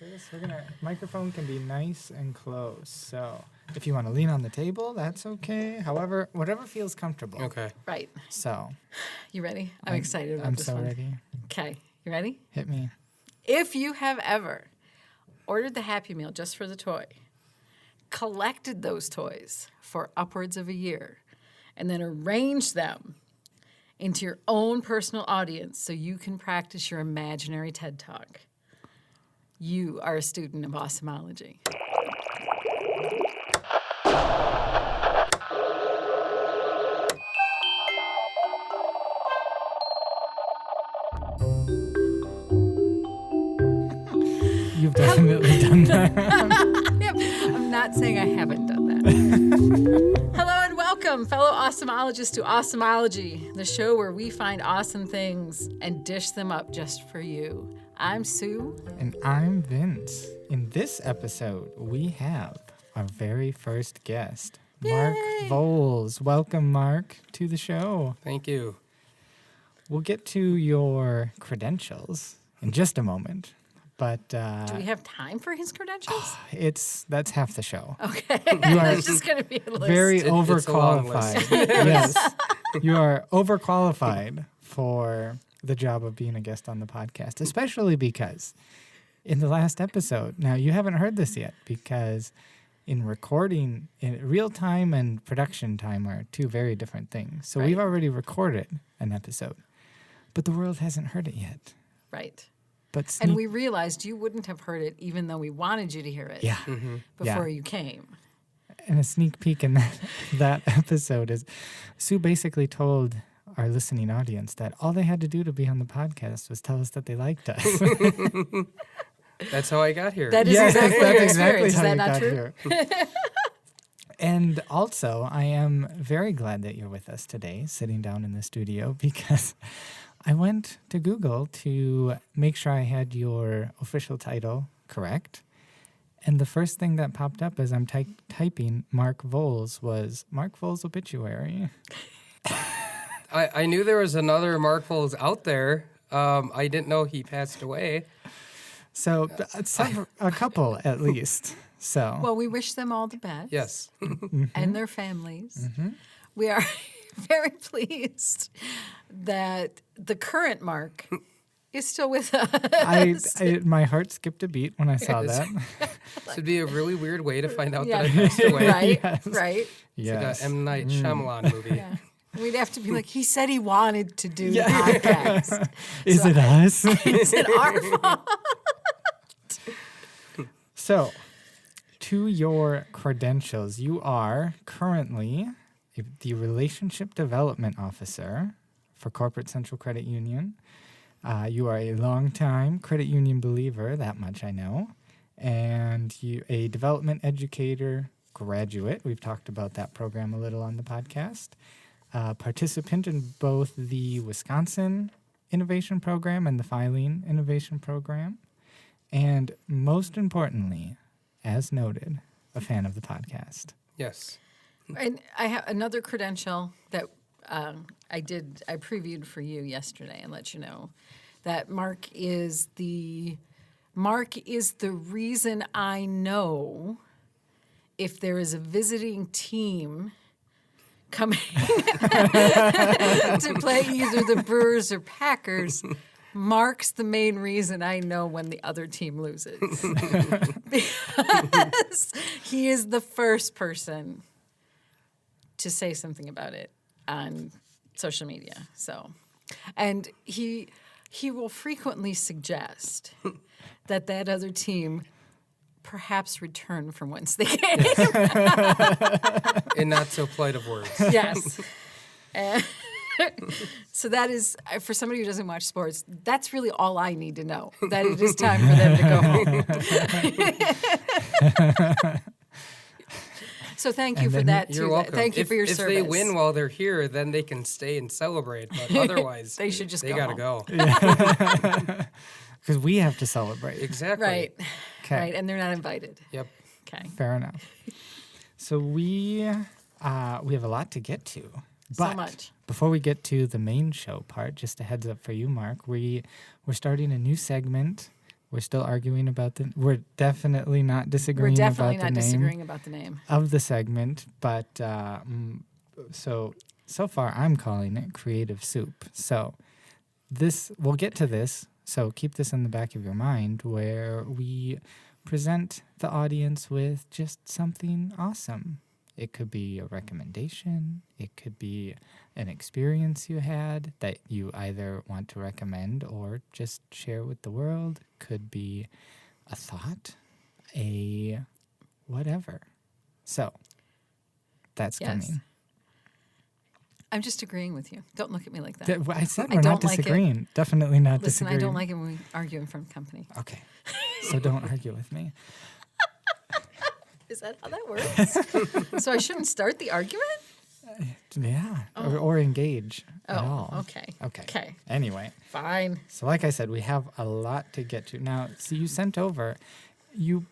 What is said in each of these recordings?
this. Microphone can be nice and close. So if you want to lean on the table, that's okay. However, whatever feels comfortable. Okay. Right. So You ready? I'm excited about this I'm one. so ready. Okay. You ready? Hit me. If you have ever ordered the Happy Meal just for the toy, collected those toys for upwards of a year, and then arranged them into your own personal audience so you can practice your imaginary TED Talk, you are a student of Awesomeology. You've definitely done that. I'm not saying I haven't done that. Hello and welcome, fellow Awesomeologists, to Awesomeology, the show where we find awesome things and dish them up just for you. I'm Sue. And I'm Vince. In this episode, we have our very first guest, Mark Yay! Voles. Welcome, Mark, to the show. Thank you. We'll get to your credentials in just a moment, but Do we have time for his credentials? that's half the show. Okay. You are It's just going to be a list. Very It's a long overqualified. Yes, you are overqualified for the job of being a guest on the podcast, especially because in the last episode, now you haven't heard this yet because in recording, in real time and production time are two very different things. So we've Right. already recorded an episode, but the world hasn't heard it yet. Right. But And we realized you wouldn't have heard it even though we wanted you to hear it yeah, before you came. And a sneak peek in that episode is Sue basically told our listening audience that all they had to do to be on the podcast was tell us that they liked us. That's how I got here. That is Yes, exactly that's your exactly experience. Is how that you not got true? here. And also, I am very glad that you're with us today, sitting down in the studio, because I went to Google to make sure I had your official title correct. And the first thing that popped up as I'm typing Mark Voles was Mark Voles obituary. I knew there was another Mark Voles out there. I didn't know he passed away. So a couple at least. So Well, we wish them all the best. Yes. And their families. We are very pleased that the current Mark is still with us. my heart skipped a beat when I saw that. This would be a really weird way to find out Yeah. that I passed away. Right, Yes. right. Yes. Like a M. Night Shyamalan movie. Yeah. We'd have to be like, he said he wanted to do the podcast. Is it us? Is it our fault? So, to your credentials, you are currently the Relationship Development Officer for Corporate Central Credit Union. You are a longtime credit union believer, that much I know, and you a development educator graduate. We've talked about that program a little on the podcast. Participant in both the Wisconsin Innovation Program and the Filing Innovation Program. And most importantly, as noted, a fan of the podcast. Yes. And I have another credential that I previewed for you yesterday and let you know that Mark is the reason I know if there is a visiting team coming to play either the Brewers or Packers. Mark's the main reason I know when the other team loses. Because he is the first person to say something about it on social media. So, and he will frequently suggest that other team perhaps return from whence they came. In not so polite of words. Yes. So that is, for somebody who doesn't watch sports, that's really all I need to know, that it is time for them to go home. So thank you for that, You're too. welcome. Thank you for your if service. If they win while they're here, then they can stay and celebrate. But otherwise, They should just they go gotta home. go. Because we have to celebrate. Exactly. Right. 'Kay. Right, and they're not invited. Yep. Okay. Fair enough. So we have a lot to get to. So But much. before we get to the main show part, just a heads up for you, Mark, we're starting a new segment We're still arguing about the. We're definitely not We're disagreeing definitely about not the name disagreeing about the name. of the segment, but so far I'm calling it Creative Soup. So this we'll get to this. So keep this in the back of your mind, where we present the audience with just something awesome. It could be a recommendation. It could be an experience you had that you either want to recommend or just share with the world. Could be a thought, a whatever. So that's Yes. coming. I'm just agreeing with you. Don't look at me like that. I said I we're not don't like it. disagreeing. Definitely not Listen, disagreeing. I don't like it when we argue in front of company. Okay. So don't argue with me. Is that how that works? So I shouldn't start the argument? Yeah. Or engage at Oh, all. okay. Okay. Okay. Anyway, Fine. so like I said, we have a lot to get to. Now, so you sent over, your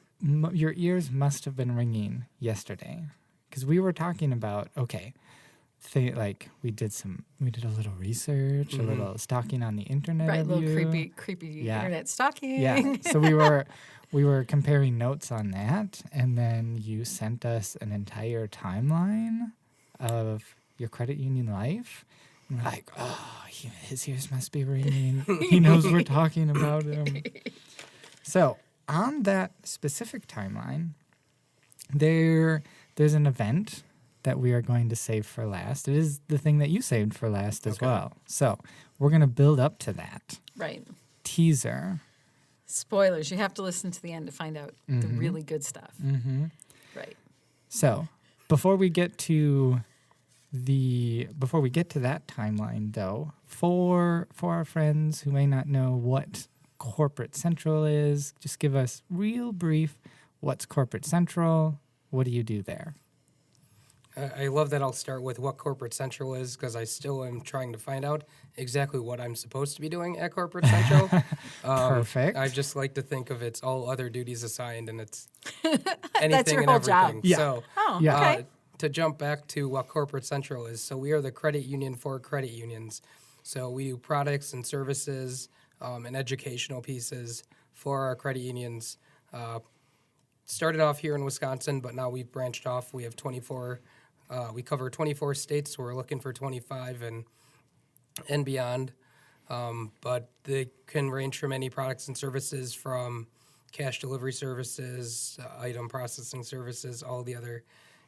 ears must have been ringing yesterday because we were talking about, okay, like we did a little research, a little stalking on the internet. Right, of little you. creepy Yeah. internet stalking. Yeah. So we were comparing notes on that, and then you sent us an entire timeline of your credit union life. And we're like, oh, his ears must be ringing. He knows we're talking about him. So on that specific timeline, there's an event that we are going to save for last. It is the thing that you saved for last as well. So we're going to build up to that. Right. Teaser. Spoilers. You have to listen to the end to find out the really good stuff. Mm-hmm. Right. So before we get to that timeline, though, for our friends who may not know what Corporate Central is, just give us real brief. What's Corporate Central? What do you do there? I love that I'll start with what Corporate Central is because I still am trying to find out exactly what I'm supposed to be doing at Corporate Central. Perfect. I just like to think of it's all other duties assigned and it's That's anything your and whole job. everything. Yeah. So Oh, Yeah. okay. to jump back to what Corporate Central is, so we are the credit union for credit unions. So we do products and services and educational pieces for our credit unions. Started off here in Wisconsin, but now we've branched off. We have 24. We cover 24 states, so we're looking for 25 and beyond. But they can range from any products and services from cash delivery services, item processing services, all the other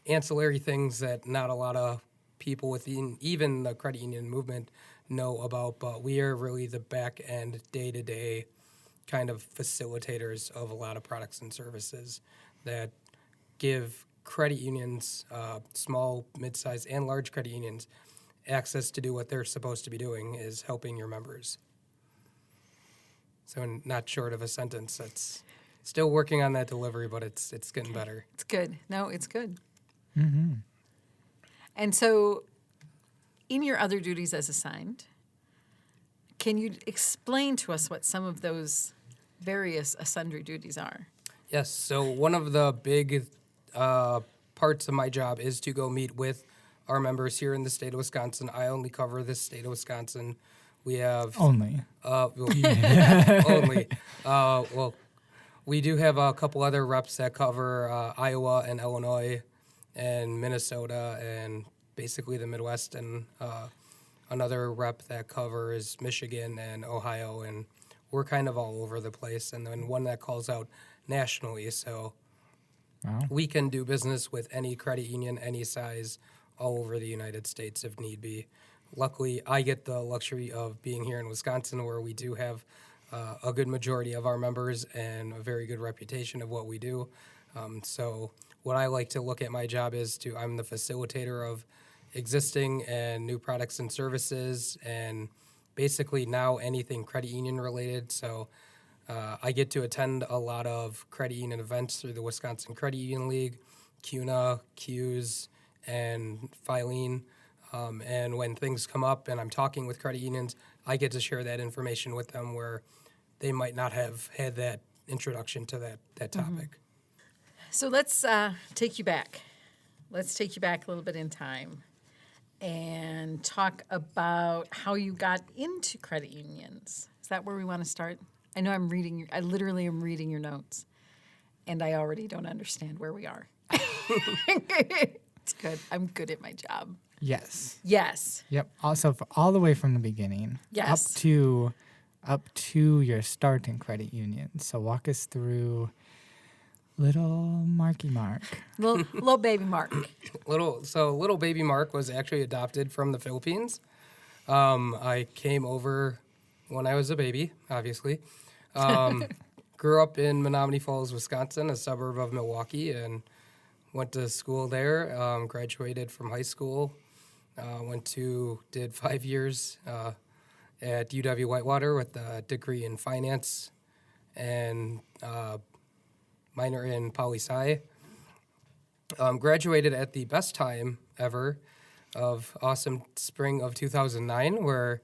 ancillary things that not a lot of people within even the credit union movement know about. But we are really the back end, day-to-day kind of facilitators of a lot of products and services that give credit unions, small, mid-sized, and large credit unions, access to do what they're supposed to be doing is helping your members. So not short of a sentence. That's still working on that delivery, but it's getting better. It's good. No, it's good. Mm-hmm. And so, in your other duties as assigned, can you explain to us what some of those various sundry duties are? Yes, so one of the big parts of my job is to go meet with our members here in the state of Wisconsin. I only cover this state of Wisconsin. We have Only. only. Well, we do have a couple other reps that cover Iowa and Illinois and Minnesota and basically the Midwest, and another rep that covers Michigan and Ohio, and we're kind of all over the place. And then one that calls out nationally, so Wow. we can do business with any credit union, any size, all over the United States if need be. Luckily, I get the luxury of being here in Wisconsin, where we do have a good majority of our members and a very good reputation of what we do. So what I like to look at my job is I'm the facilitator of existing and new products and services, and basically now anything credit union related. So I get to attend a lot of credit union events through the Wisconsin Credit Union League, CUNA, CUES, and Filene. And when things come up and I'm talking with credit unions, I get to share that information with them where they might not have had that introduction to that topic. So let's take you back. Let's take you back a little bit in time and talk about how you got into credit unions. Is that where we want to start? I know I literally am reading your notes, and I already don't understand where we are. It's good. I'm good at my job. Yes. Yes. Yep. Also, all the way from the beginning, Yes. up to your start in credit union. So walk us through little Marky Mark. Little baby Mark. Little baby Mark was actually adopted from the Philippines. I came over when I was a baby, obviously. Grew up in Menominee Falls, Wisconsin, a suburb of Milwaukee, and went to school there. Graduated from high school. Did 5 years at UW Whitewater with a degree in finance and minor in poli-sci. Graduated at the best time ever of awesome spring of 2009, where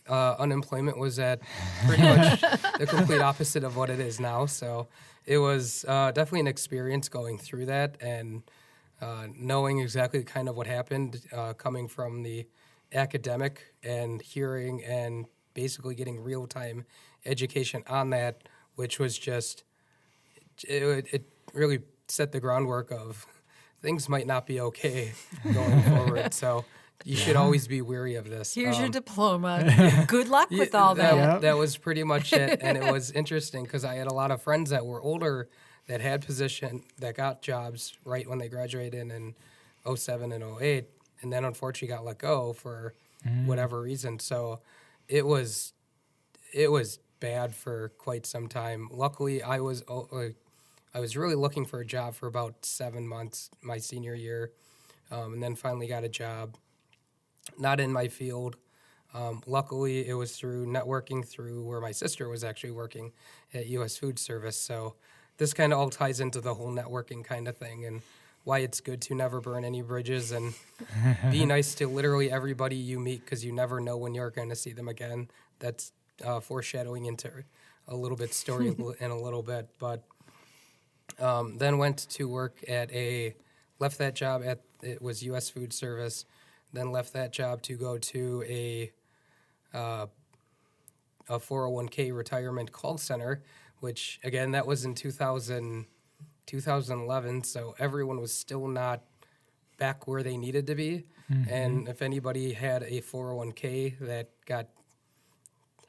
unemployment was at pretty much the complete opposite of what it is now. So it was definitely an experience going through that and knowing exactly kind of what happened, coming from the academic and hearing and basically getting real-time education on that, which was just, it really set the groundwork of things might not be okay going forward. So you should always be wary of this. Here's your diploma. Good luck with all that. Yep. That was pretty much it. And it was interesting because I had a lot of friends that were older that had that got jobs right when they graduated in 07 and 08, and then unfortunately got let go for whatever reason. So it was bad for quite some time. Luckily, I was really looking for a job for about 7 months my senior year, and then finally got a job, not in my field. Luckily, it was through networking through where my sister was actually working at U.S. Food Service. So this kind of all ties into the whole networking kind of thing and why it's good to never burn any bridges and be nice to literally everybody you meet because you never know when you're going to see them again. That's foreshadowing into a little bit story in a little bit. But then went to work left that job it was U.S. Food Service, then left that job to go to a 401k retirement call center, which, again, that was in 2011, so everyone was still not back where they needed to be. Mm-hmm. And if anybody had a 401k that got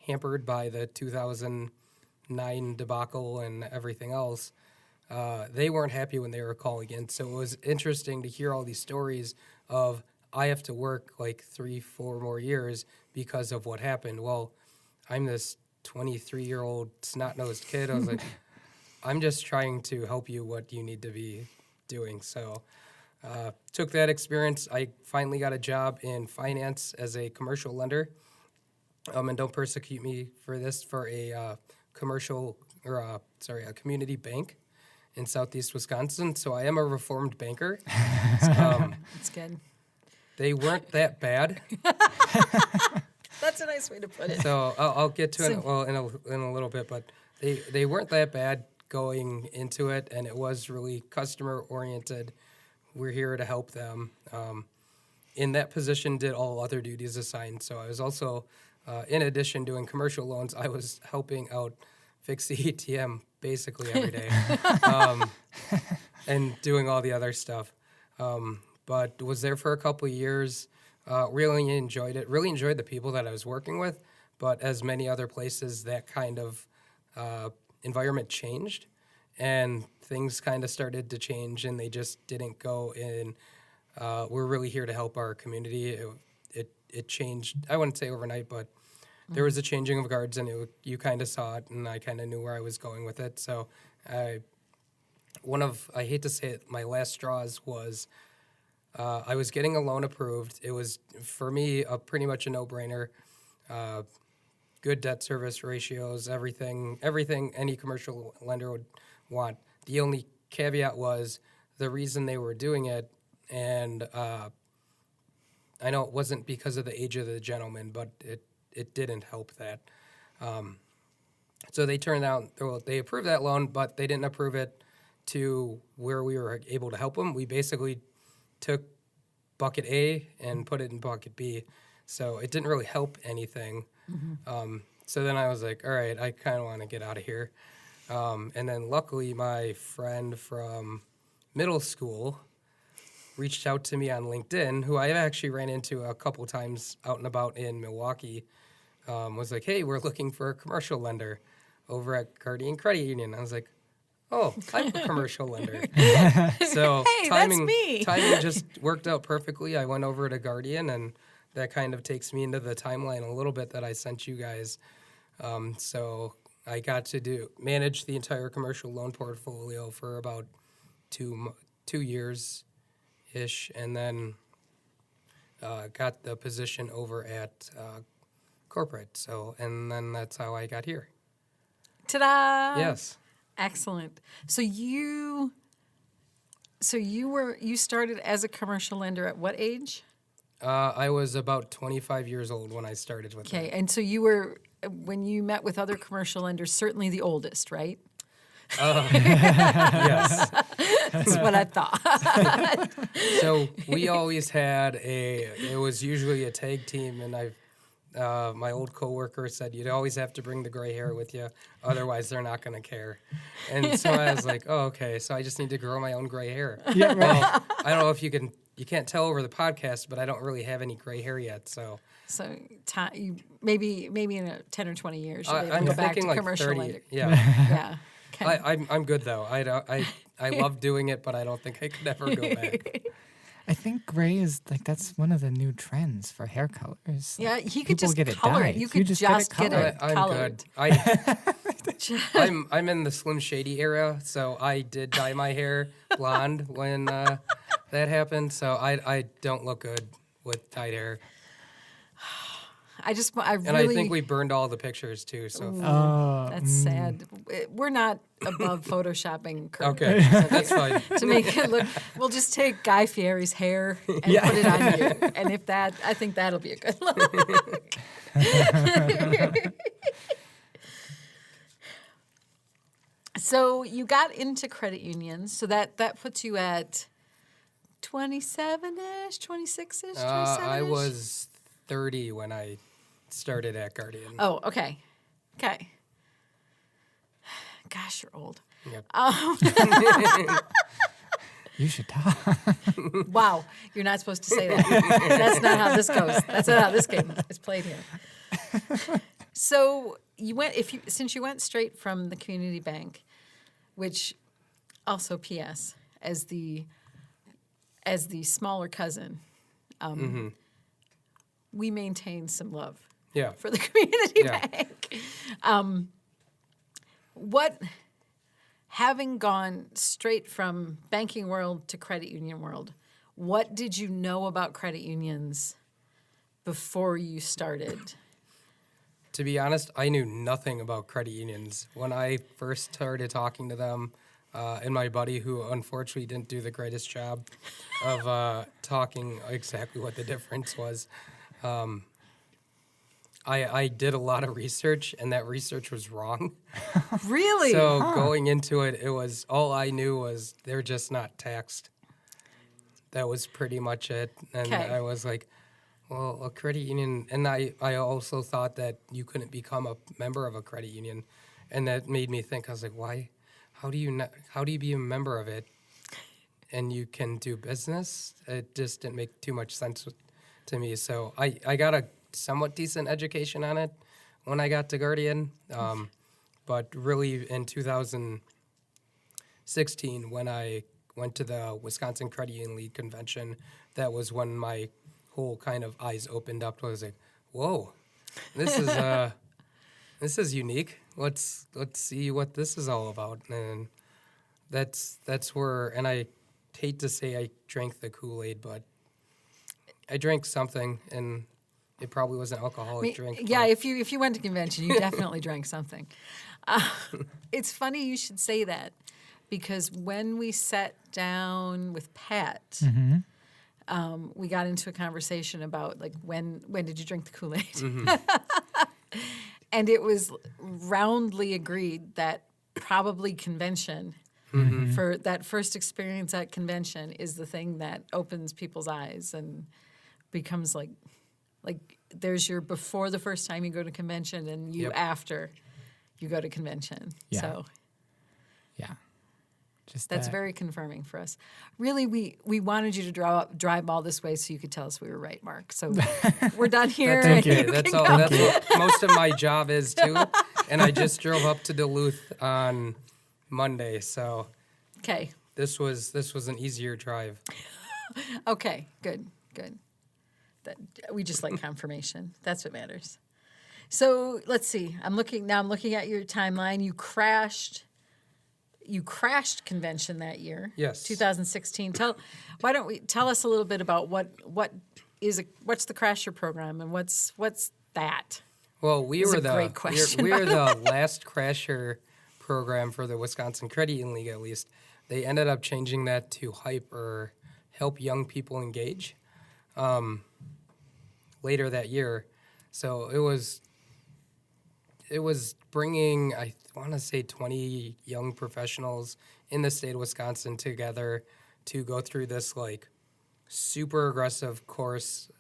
hampered by the 2009 debacle and everything else, they weren't happy when they were calling in. So it was interesting to hear all these stories of, I have to work like 3-4 more years because of what happened. Well, I'm this 23-year-old snot-nosed kid. I was like, I'm just trying to help you what you need to be doing. So took that experience. I finally got a job in finance as a commercial lender. And don't persecute me for this, for a community bank in Southeast Wisconsin. So I am a reformed banker. That's good. They weren't that bad. That's a nice way to put it. So I'll get to it in a little bit, but they weren't that bad going into it, and it was really customer oriented. We're here to help them. In that position, did all other duties assigned. So I was also, in addition doing commercial loans, I was helping out fix the ATM basically every day, and doing all the other stuff. But was there for a couple of years. Really enjoyed it. Really enjoyed the people that I was working with. But as many other places, that kind of environment changed, and things kind of started to change, and they just didn't go in. We're really here to help our community. It changed. I wouldn't say overnight, but there was a changing of guards, and you kind of saw it, and I kind of knew where I was going with it. So I hate to say it, my last straws was. I was getting a loan approved. It was, for me, pretty much a no-brainer. Good debt service ratios, everything any commercial lender would want. The only caveat was the reason they were doing it, and I know it wasn't because of the age of the gentleman, but it didn't help that. So they they approved that loan, but they didn't approve it to where we were able to help them. We basically took bucket A and put it in bucket B. So it didn't really help anything. So then I was like, all right, I kind of want to get out of here. And then luckily, my friend from middle school reached out to me on LinkedIn, who I actually ran into a couple times out and about in Milwaukee, was like, hey, we're looking for a commercial lender over at Guardian Credit Union. I was like, oh, I'm a commercial lender. So Hey, that's me. timing just worked out perfectly. I went over to Guardian, and that kind of takes me into the timeline a little bit that I sent you guys. So I got to manage the entire commercial loan portfolio for about 2 years-ish, and then got the position over at corporate. So, and then that's how I got here. Ta-da! Yes. Excellent. So you started as a commercial lender at what age? I was about 25 years old when I started with Okay, it. and so you were, when you met with other commercial lenders, certainly the oldest, right? Yes. That's what I thought. So we always had it was usually a tag team, and my old coworker said you'd always have to bring the gray hair with you, otherwise they're not going to care. And so I was like, oh, okay, so I just need to grow my own gray hair. Yeah, right. Well, I don't know if you can't tell over the podcast, but I don't really have any gray hair yet, so. So maybe in a 10 or 20 years you'll be able I'm to go back to thinking like commercial 30. lender. Yeah. Yeah. Okay. I'm good though. I love doing it, but I don't think I could ever go back. I think gray is like that's one of the new trends for hair colors. Yeah, Like, he could people just get it color it. dyed. You could just get colored. it I'm colored. good. I'm in the Slim Shady era, so I did dye my hair blonde when that happened. So I don't look good with dyed hair, I and really I think we burned all the pictures too. So Oh, that's sad. We're not above photoshopping Kurt okay, that's fine. to make it look. We'll just take Guy Fieri's hair and Yeah. put it on you, and if that, I think that'll be a good look. So you got into credit unions, so that puts you at 27-ish, 26-ish, 27-ish? I was 30 when I started at Guardian. Oh, okay. Okay. Gosh, you're old. Yep. you should talk. Wow, you're not supposed to say that. That's not how this goes. That's not how this game is played here. So since you went straight from the community bank, which also P.S. as the smaller cousin, we maintain some love Yeah. for the community Yeah. bank. Having gone straight from banking world to credit union world, what did you know about credit unions before you started? To be honest, I knew nothing about credit unions. When I first started talking to them, and my buddy, who unfortunately didn't do the greatest job of talking exactly what the difference was, I did a lot of research, and that research was wrong. Really? So going into it, it was all I knew was they're just not taxed. That was pretty much it. And Okay. I was like, well, a credit union, and I also thought that you couldn't become a member of a credit union, and that made me think. I was like, why? How do you be a member of it, and you can do business? It just didn't make too much sense to me. So I got a somewhat decent education on it when I got to Guardian, but really in 2016 when I went to the Wisconsin Credit Union League Convention, that was when my whole kind of eyes opened up. I was like, whoa, this is unique. Let's see what this is all about. And that's where, and I hate to say I drank the Kool-Aid, but I drank something, and it probably was an alcoholic drink. Yeah, but- if you went to convention, you definitely drank something. It's funny you should say that, because when we sat down with Pat, we got into a conversation about like when did you drink the Kool-Aid? And it was roundly agreed that probably convention, for that first experience at convention, is the thing that opens people's eyes and becomes like there's your before the first time you go to convention and you Yep. after you go to convention. Yeah. So Yeah. Just that's that. very confirming for us. Really, we wanted you to drive all this way so you could tell us we were right, Mark. So we're done here. That's and okay. you That's can all. go. That's what most of my job is too. And I just drove up to Duluth on Monday, so Okay. this was an easier drive. Okay. Good. That, we just like confirmation. That's what matters. So let's see. I'm looking at your timeline. You crashed convention that year. Yes. 2016. Why don't we tell us a little bit about what's the Crasher program and what's that? Well, we This is were a great question, we were the last Crasher program for the Wisconsin Credit Union League, at least. They ended up changing that to HYPE, or Help Young People Engage, later that year. So it was bringing, I want to say, 20 young professionals in the state of Wisconsin together to go through this like super aggressive course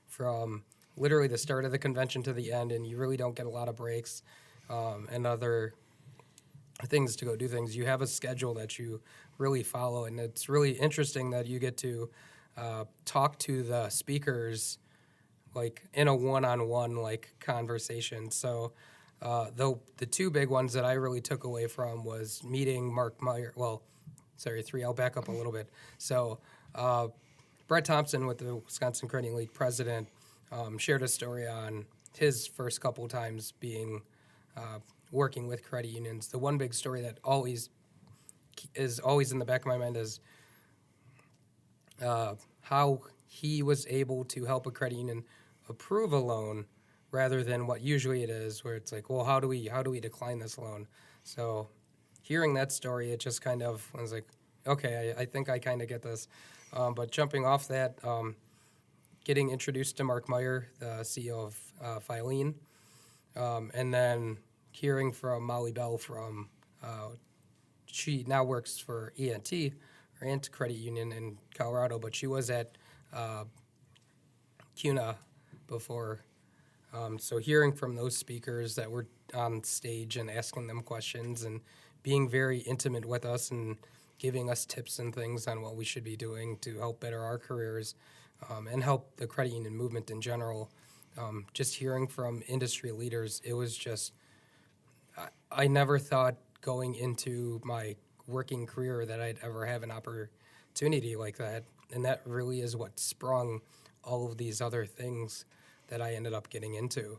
from literally the start of the convention to the end, and you really don't get a lot of breaks and other things to go do things. You have a schedule that you really follow, and it's really interesting that you get to talk to the speakers like in a one-on-one like conversation. So the two big ones that I really took away from was meeting Mark Meyer. Well, sorry, three. I'll back up a little bit. So Brett Thompson, with the Wisconsin Credit Union League president, shared a story on his first couple times being working with credit unions. The one big story that is always in the back of my mind is how he was able to help a credit union approve a loan rather than what usually it is, where it's like, well, how do we decline this loan? So hearing that story, it just kind of, I was like, okay, I think I kind of get this. But jumping off that, getting introduced to Mark Meyer, the CEO of Filene, and then hearing from Molly Bell from, she now works for ENT, or Ant Credit Union in Colorado, but she was at CUNA before. So hearing from those speakers that were on stage and asking them questions and being very intimate with us and giving us tips and things on what we should be doing to help better our careers and help the credit union movement in general. Just hearing from industry leaders, it was just, I never thought going into my working career that I'd ever have an opportunity like that. And that really is what sprung all of these other things that I ended up getting into.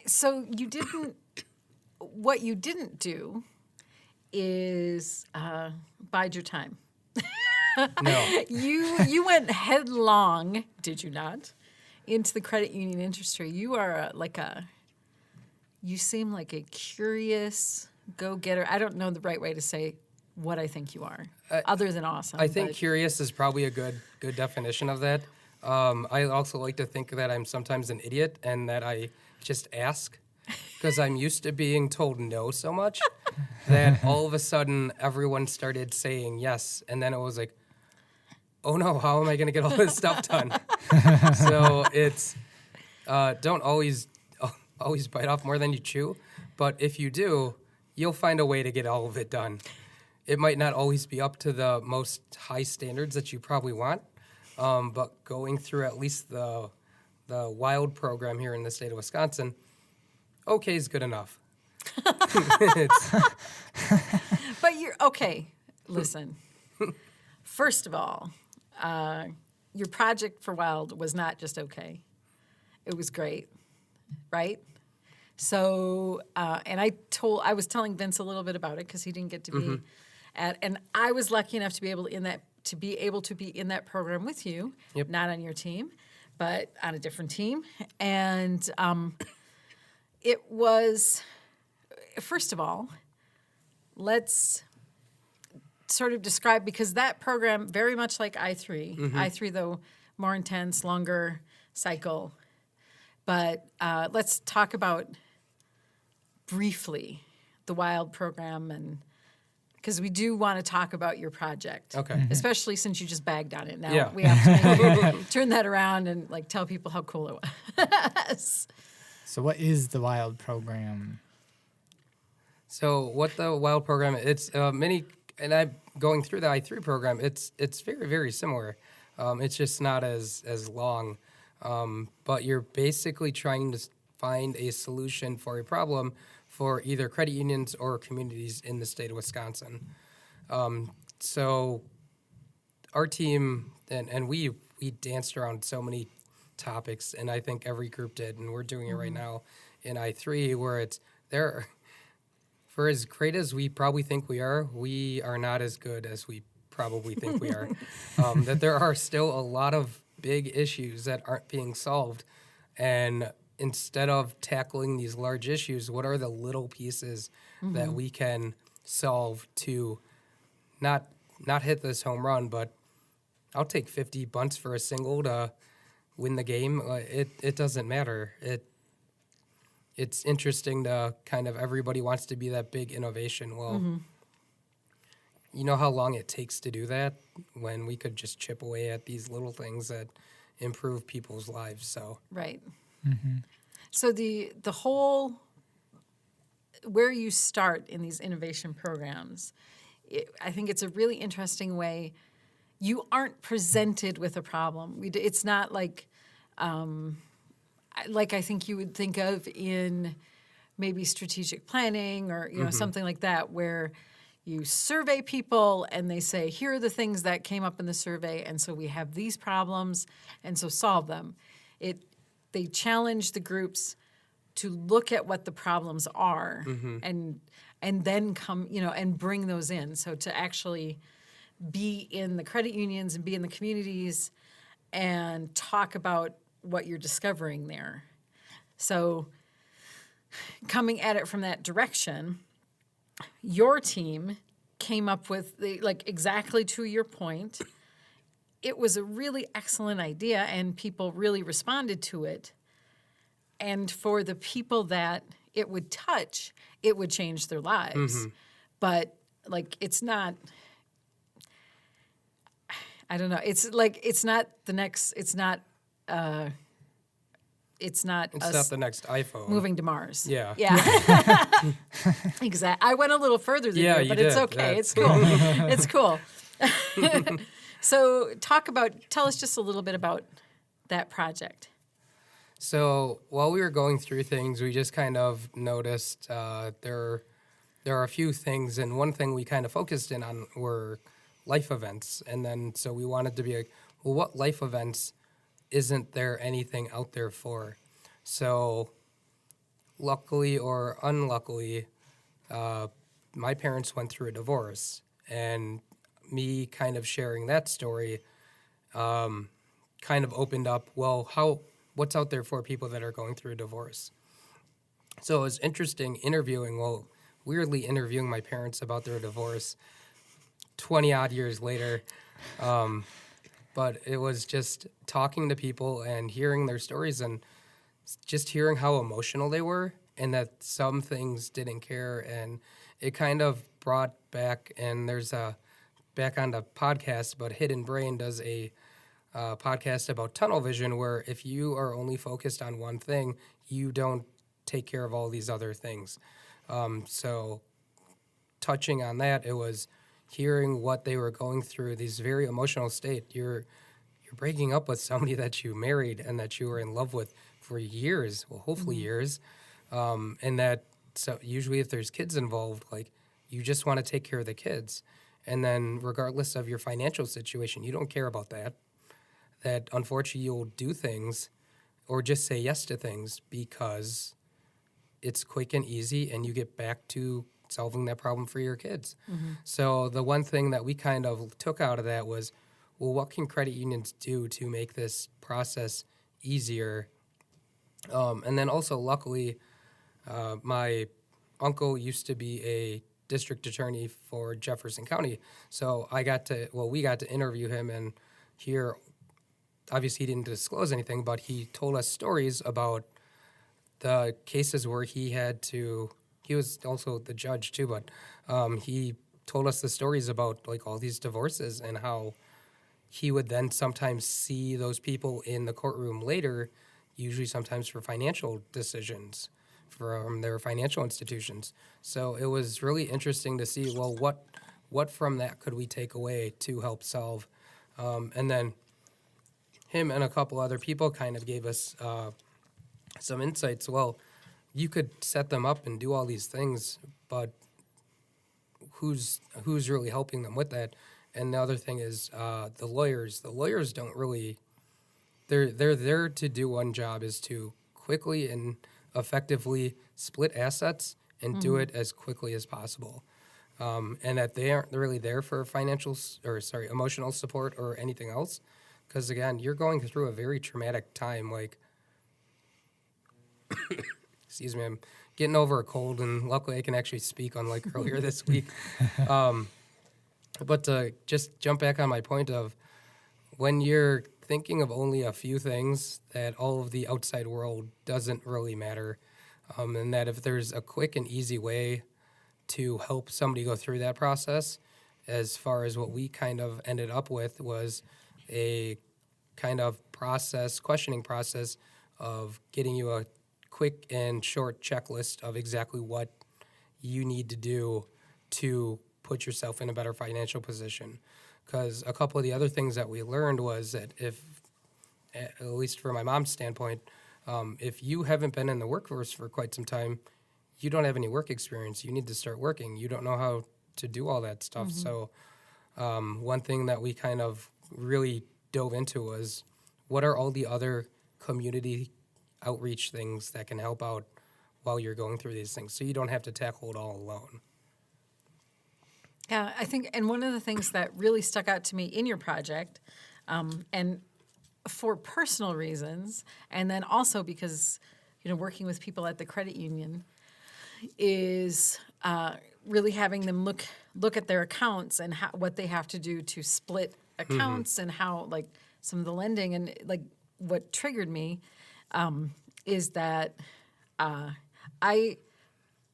So what you didn't do is bide your time. No. You went headlong, did you not, into the credit union industry. You are you seem like a curious go-getter. I don't know the right way to say what I think you are, other than awesome. I think but- curious is probably a good definition of that. I also like to think that I'm sometimes an idiot and that I just ask because I'm used to being told no so much that all of a sudden everyone started saying yes. And then it was like, oh no, how am I going to get all this stuff done? So it's, don't always bite off more than you chew. But if you do, you'll find a way to get all of it done. It might not always be up to the most high standards that you probably want. But going through at least the WILD program here in the state of Wisconsin, okay is good enough. But you're okay. Listen, first of all, your project for Wild was not just okay; it was great, right? So, and I was telling Vince a little bit about it because he didn't get to be at, and I was lucky enough to be able to be in that program with you, Yep. not on your team, but on a different team, and it was. First of all, let's sort of describe, because that program, very much like I3, I3 though more intense, longer cycle, but let's talk about briefly the WILD program and because we do want to talk about your project. Okay. Especially since you just bagged on it. Now Yeah. we have to turn that around and like tell people how cool it was. So what is the WILD program? So what the WILD program, it's many, and I'm going through the I3 program, it's very, very similar. It's just not as long. But you're basically trying to find a solution for a problem for either credit unions or communities in the state of Wisconsin. So our team, and we danced around so many topics, and I think every group did, and we're doing it right now in I3, where it's there. For as great as we probably think we are not as good as we probably think we are. That there are still a lot of big issues that aren't being solved. And instead of tackling these large issues, what are the little pieces that we can solve to not hit this home run, but I'll take 50 bunts for a single to win the game. It doesn't matter. It's interesting to kind of everybody wants to be that big innovation. Well, you know how long it takes to do that when we could just chip away at these little things that improve people's lives. So Right. So the whole where you start in these innovation programs, I think it's a really interesting way. You aren't presented with a problem. It's not like I think you would think of in maybe strategic planning or something like that, where you survey people and they say, here are the things that came up in the survey, and so we have these problems, and so solve them. They challenge the groups to look at what the problems are and then come, and bring those in. So to actually be in the credit unions and be in the communities and talk about what you're discovering there. So coming at it from that direction, your team came up with exactly to your point. It was a really excellent idea, and people really responded to it. And for the people that it would touch, it would change their lives. But it's not. I don't know. It's not the next. It's not. It's not the next iPhone. moving to Mars. Yeah. Yeah. Exactly. I went a little further than you, but it's did. okay. That's It's cool. It's cool. So tell us just a little bit about that project. So while we were going through things, we just kind of noticed there are a few things, and one thing we kind of focused in on were life events. And then so we wanted to be like, well, what life events isn't there anything out there for? So luckily or unluckily, my parents went through a divorce, and me kind of sharing that story kind of opened up, what's out there for people that are going through a divorce? So it was interesting weirdly interviewing my parents about their divorce 20 odd years later. But it was just talking to people and hearing their stories and just hearing how emotional they were, and that some things didn't care. And it kind of brought back, and there's back on the podcast, but Hidden Brain does a podcast about tunnel vision, where if you are only focused on one thing, you don't take care of all these other things. So touching on that, it was hearing what they were going through, these very emotional state. You're breaking up with somebody that you married and that you were in love with for years, well, hopefully years, and that so usually if there's kids involved, you just want to take care of the kids. And then regardless of your financial situation, you don't care about that. That unfortunately you'll do things or just say yes to things because it's quick and easy, and you get back to solving that problem for your kids. So the one thing that we kind of took out of that was, well, what can credit unions do to make this process easier? And then also, luckily, my uncle used to be a district attorney for Jefferson County. So we got to interview him and hear, obviously he didn't disclose anything, but he told us stories about the cases where he was also the judge too, but he told us the stories about like all these divorces and how he would then sometimes see those people in the courtroom later, usually sometimes for financial decisions from their financial institutions. So it was really interesting to see, well, what from that could we take away to help solve? And then him and a couple other people kind of gave us some insights. Well, you could set them up and do all these things, but who's really helping them with that? And the other thing is the lawyers. The lawyers don't really. They're there to do one job, is to quickly and effectively split assets and do it as quickly as possible. And that they aren't really there for emotional support or anything else. Because again, you're going through a very traumatic time. Like, excuse me, I'm getting over a cold, and luckily I can actually speak, unlike earlier this week. But to just jump back on my point of when you're thinking of only a few things, that all of the outside world doesn't really matter, and that if there's a quick and easy way to help somebody go through that process, as far as what we kind of ended up with was a kind of questioning process of getting you a quick and short checklist of exactly what you need to do to put yourself in a better financial position. Because a couple of the other things that we learned was that if, at least from my mom's standpoint, if you haven't been in the workforce for quite some time, you don't have any work experience. You need to start working. You don't know how to do all that stuff. So one thing that we kind of really dove into was, what are all the other community outreach things that can help out while you're going through these things, so you don't have to tackle it all alone. Yeah, I think, and one of the things that really stuck out to me in your project, and for personal reasons, and then also because, working with people at the credit union, is really having them look at their accounts and what they have to do to split accounts, and how, like, some of the lending, and like what triggered me is that I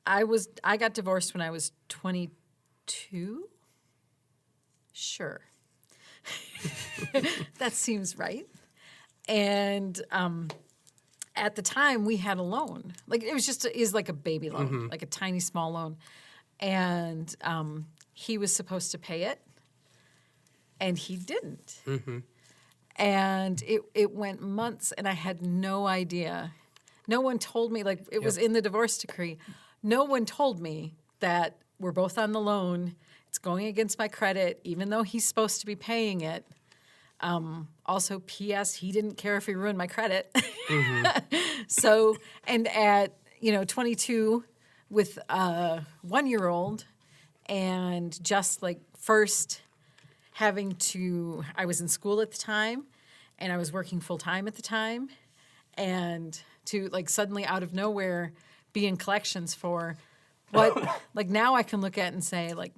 got divorced when I was 22. Sure. That seems right. And at the time, we had a loan. Like, it was like a baby loan, like a tiny, small loan. And he was supposed to pay it, and he didn't. And it went months, and I had no idea. No one told me, like, it was in the divorce decree. No one told me that we're both on the loan. It's going against my credit, even though he's supposed to be paying it. Also, P.S., he didn't care if he ruined my credit. So, and at, 22 with a 1-year-old, and just like first I was in school at the time, and I was working full time at the time, and to, like, suddenly out of nowhere be in collections for what, like, now I can look at and say, like,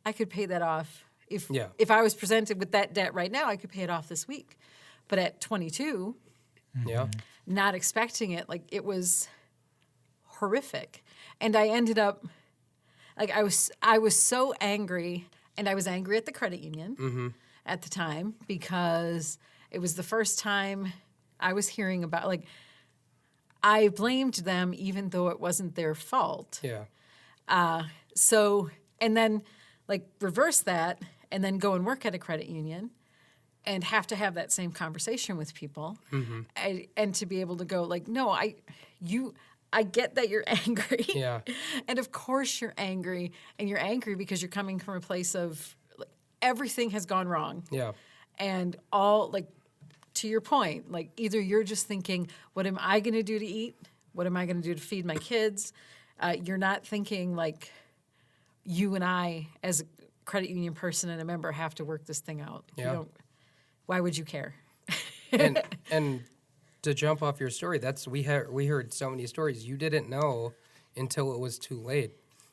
I could pay that off. If I was presented with that debt right now, I could pay it off this week. But at 22, not expecting it, like, it was horrific. And I ended up, like, I was so angry, and I was angry at the credit union at the time, because it was the first time I was hearing about, like, I blamed them even though it wasn't their fault. Yeah. So, and then, like, reverse that, and then go and work at a credit union and have to have that same conversation with people, and to be able to go, like, no, I get that you're angry. Yeah. And of course you're angry, and you're angry because you're coming from a place of, like, everything has gone wrong. Yeah. And all, like, to your point, like, either you're just thinking, what am I going to do to eat? What am I going to do to feed my kids? You're not thinking, like, you and I, as a credit union person and a member, have to work this thing out. Yeah. Why would you care? And to jump off your story, we heard so many stories you didn't know until it was too late.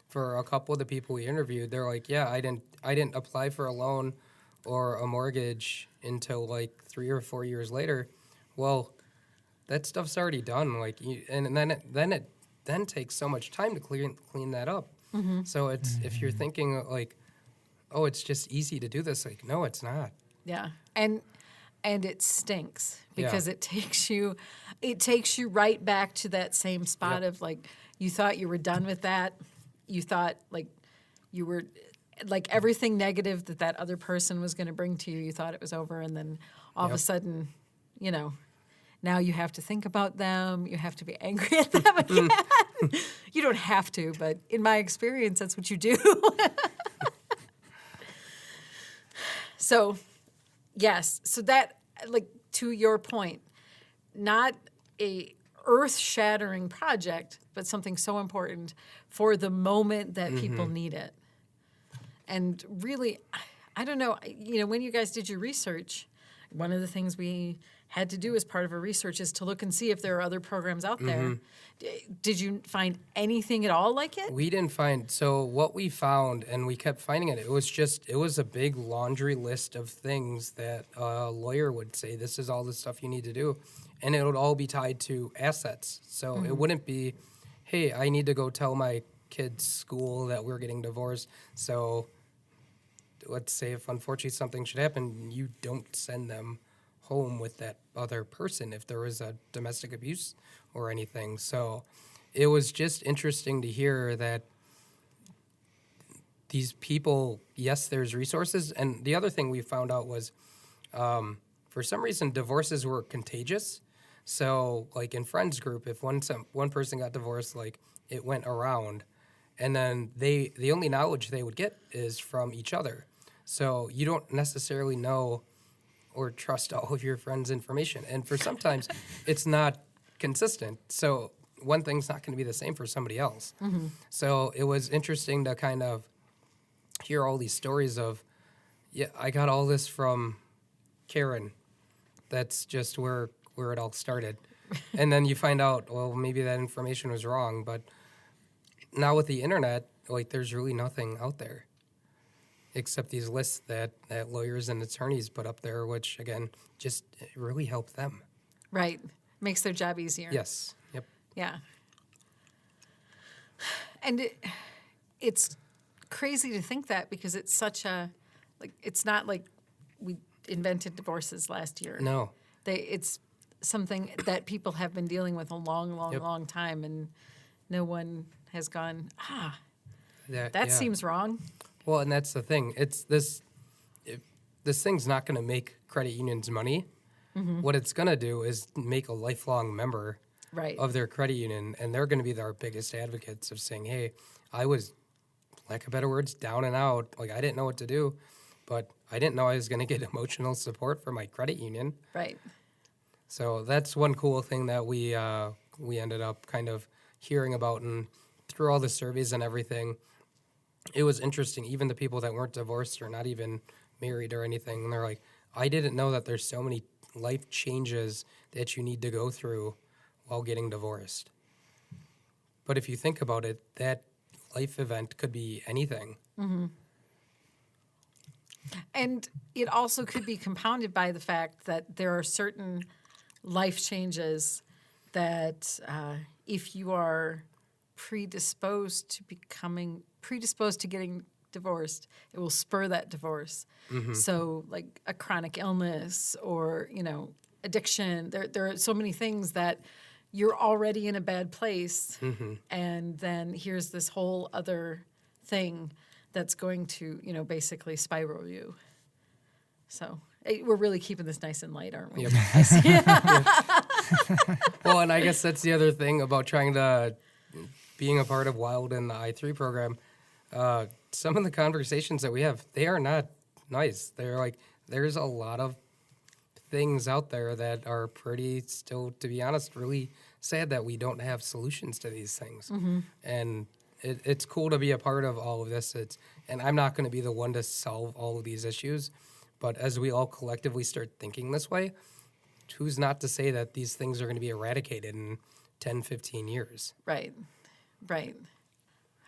For a couple of the people we interviewed, they're like, yeah, I didn't apply for a loan or a mortgage until like 3 or 4 years later. Well, that stuff's already done. Like, and then it takes so much time to clean that up. So it's if you're thinking like, oh, it's just easy to do this. Like, no, it's not. Yeah. And it stinks because Yeah. it takes you right back to that same spot Yep. of like you thought you were done with that. You thought like you were like everything negative that other person was going to bring to you, you thought it was over, and then all of a Yep. sudden, you know, now you have to think about them. You have to be angry at them again. You don't have to, but in my experience, that's what you do. So, yes. So that, like, to your point, not a earth-shattering project, but something so important for the moment that people need it. And really, I don't know, you know, when you guys did your research, one of the things we had to do as part of our research is to look and see if there are other programs out there. Did you find anything at all like it? We didn't find, so what we found, and we kept finding it, it was a big laundry list of things that a lawyer would say, this is all the stuff you need to do. And it would all be tied to assets. So it wouldn't be, hey, I need to go tell my kid's school that we're getting divorced. So let's say if unfortunately something should happen, you don't send them home with that other person if there was a domestic abuse or anything. So it was just interesting to hear that these people, yes, there's resources. And the other thing we found out was for some reason, divorces were contagious. So like in Friends group, if one person got divorced, like it went around. And then the only knowledge they would get is from each other. So you don't necessarily know or trust all of your friends' information. And for sometimes it's not consistent. So one thing's not going to be the same for somebody else. So it was interesting to kind of hear all these stories of, yeah, I got all this from Karen. That's just where it all started. And then you find out, well, maybe that information was wrong. But now with the internet, like there's really nothing out there except these lists that lawyers and attorneys put up there, which, again, just really help them. Right. Makes their job easier. Yes. Yep. Yeah. And it's crazy to think that because it's such a, like, it's not like we invented divorces last year. No. It's something that people have been dealing with a long, Yep. long time, and no one has gone, that yeah. seems wrong. Well, and that's the thing. It's this thing's not going to make credit unions money. What it's going to do is make a lifelong member Right. of their credit union, and they're going to be our biggest advocates of saying, hey, I was, lack of better words, down and out. Like, I didn't know what to do, but I didn't know I was going to get emotional support from my credit union. Right. So that's one cool thing that we ended up kind of hearing about, and through all the surveys and everything, it was interesting. Even the people that weren't divorced or not even married or anything, and they're like, I didn't know that there's so many life changes that you need to go through while getting divorced. But if you think about it, that life event could be anything. And it also could be compounded by the fact that there are certain life changes that if you are predisposed to getting divorced, it will spur that divorce. So like a chronic illness or, addiction, there are so many things that you're already in a bad place. And then here's this whole other thing that's going to, basically spiral you. So we're really keeping this nice and light, aren't we? Yep. I see. Well, and I guess that's the other thing about being a part of WILD and the I3 program. Some of the conversations that we have, they are not nice. They're like, there's a lot of things out there that are pretty still, to be honest, really sad that we don't have solutions to these things. And it's cool to be a part of all of this. And I'm not going to be the one to solve all of these issues, but as we all collectively start thinking this way, who's not to say that these things are going to be eradicated in 10, 15 years? Right.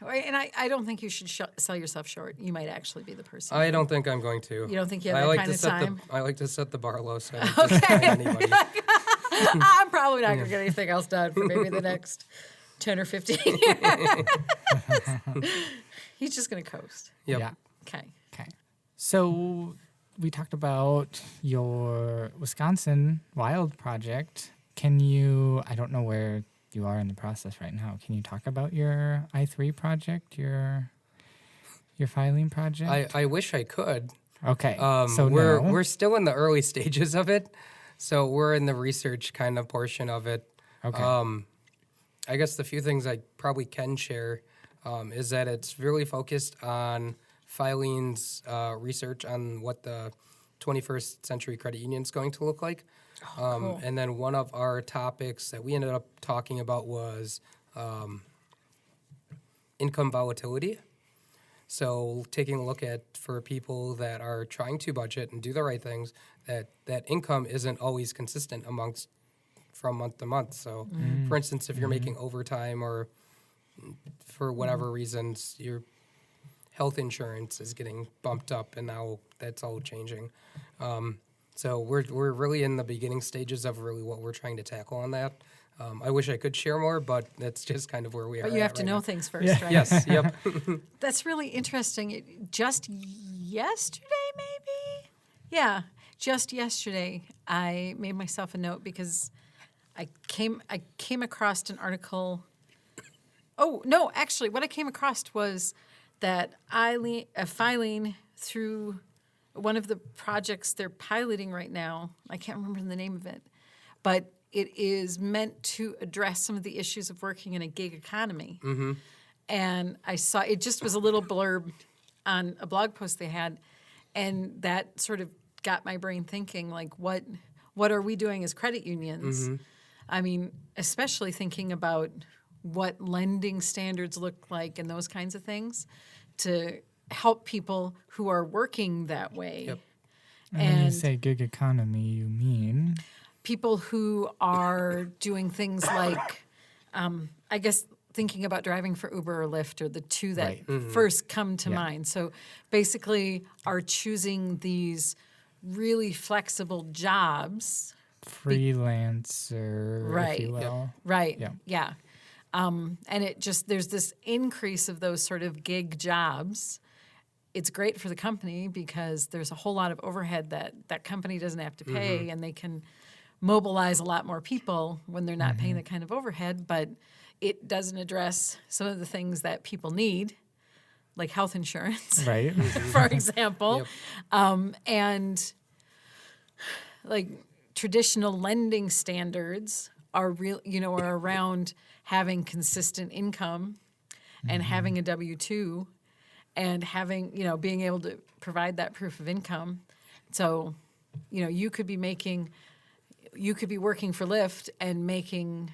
And I don't think you should sell yourself short. You might actually be the person. I don't think I'm going to. You don't think you have that kind of time? I like to set the bar low, so I don't disappoint anybody. I'm probably not going to get anything else done for maybe the next 10 or 15 years. He's just going to coast. Yep. Yeah. Okay. Okay. So we talked about your Wisconsin Wild project. Can you, I don't know where you are in the process right now. Can you talk about your I3 project, your filing project? I wish I could. Okay. So no. we're still in the early stages of it. So we're in the research kind of portion of it. Okay. I guess the few things I probably can share is that it's really focused on filings, research on what the 21st century credit union is going to look like. Cool. And then one of our topics that we ended up talking about was income volatility. So taking a look at for people that are trying to budget and do the right things, that income isn't always consistent amongst from month to month. So, for instance, if you're making overtime or for whatever reasons your health insurance is getting bumped up, and now that's all changing. So we're really in the beginning stages of really what we're trying to tackle on that. I wish I could share more, but that's just kind of where we are. But you have at to right know now. things first, right? Yes. Yep. That's really interesting. Just yesterday, maybe? Yeah, just yesterday, I made myself a note because I came across an article. Oh, no, actually, what I came across was that filing through one of the projects they're piloting right now. I can't remember the name of it, but it is meant to address some of the issues of working in a gig economy. Mm-hmm. And I saw it just was a little blurb on a blog post they had, and that sort of got my brain thinking, like, what are we doing as credit unions? Mm-hmm. I mean, especially thinking about what lending standards look like and those kinds of things to help people who are working that way. Yep. And when you And say gig economy, you mean? people who are doing things like, I guess, thinking about driving for Uber or Lyft are the two that Right. first come to Yeah. mind. So basically are choosing these really flexible jobs. Freelancer, if Right. you Yep. will. Right. Yeah. Yeah. And it just, there's this increase of those sort of gig jobs. It's great for the company because there's a whole lot of overhead that company doesn't have to pay, and they can mobilize a lot more people when they're not paying the kind of overhead, but it doesn't address some of the things that people need, like health insurance, Right. for example. Yep. And like traditional lending standards are are around having consistent income and having a W-2 and having, being able to provide that proof of income. So, you could be working for Lyft and making,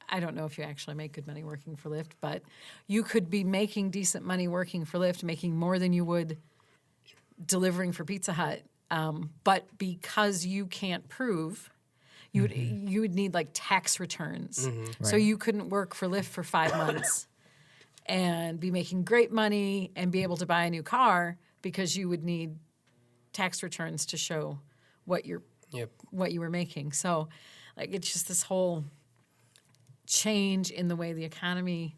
I don't know if you actually make good money working for Lyft, but you could be making decent money working for Lyft, making more than you would delivering for Pizza Hut. But because you can't prove, you would need like tax returns. So Right. you couldn't work for Lyft for 5 months and be making great money and be able to buy a new car because you would need tax returns to show what you were making. So like it's just this whole change in the way the economy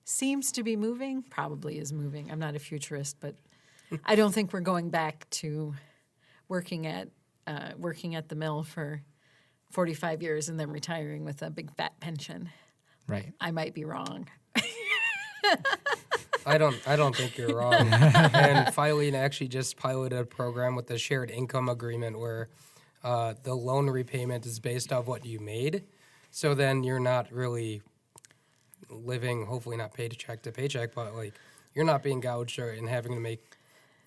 seems to be moving, probably is moving. I'm not a futurist, but I don't think we're going back to working at the mill for 45 years and then retiring with a big fat pension. Right. I might be wrong. I don't think you're wrong. And Filene actually just piloted a program with the shared income agreement where the loan repayment is based off what you made. So then you're not really living, hopefully not paycheck to paycheck, but like you're not being gouged and having to make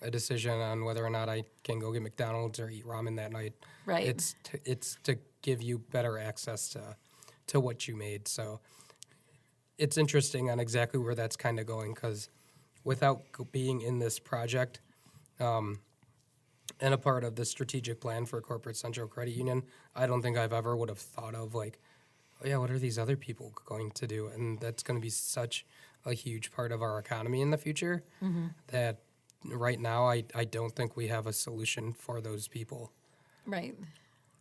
a decision on whether or not I can go get McDonald's or eat ramen that night. Right. It's to give you better access to what you made. So it's interesting on exactly where that's kind of going because without being in this project and a part of the strategic plan for Corporate Central Credit Union, I don't think I've ever would have thought of like, oh yeah, what are these other people going to do? And that's going to be such a huge part of our economy in the future that right now I don't think we have a solution for those people. Right.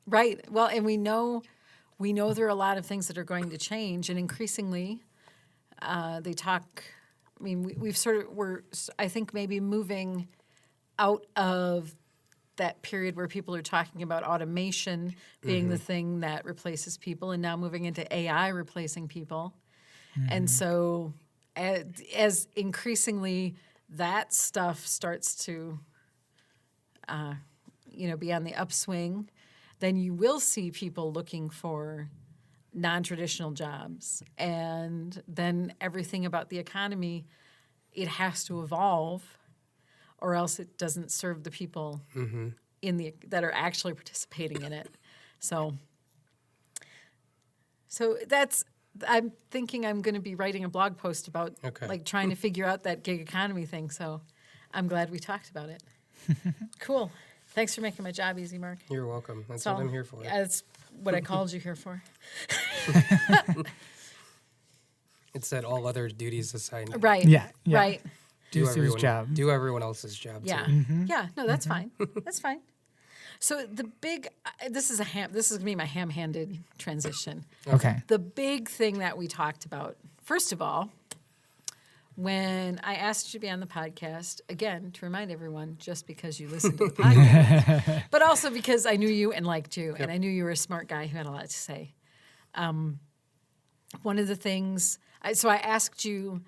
Right. Well, and we know there are a lot of things that are going to change, and increasingly They talk. I mean, we're I think maybe moving out of that period where people are talking about automation being the thing that replaces people, and now moving into AI replacing people. And so, as increasingly that stuff starts to, be on the upswing, then you will see people looking for non-traditional jobs, and then everything about the economy, it has to evolve, or else it doesn't serve the people that are actually participating in it. So that's. I'm thinking I'm going to be writing a blog post about like trying to figure out that gig economy thing. So I'm glad we talked about it. Cool. Thanks for making my job easy, Mark. You're welcome. That's So, what I'm here for. That's what I called you here for. It said all other duties assigned. Right. Yeah. Right. Do Sue's job. Do everyone else's job Yeah. too. Yeah. No, that's fine. That's fine. So the big, this is going to be my ham-handed transition. Okay. The big thing that we talked about, first of all, when I asked you to be on the podcast, again, to remind everyone, just because you listened to the podcast, but also because I knew you and liked you, and I knew you were a smart guy who had a lot to say. One of the things, so I asked you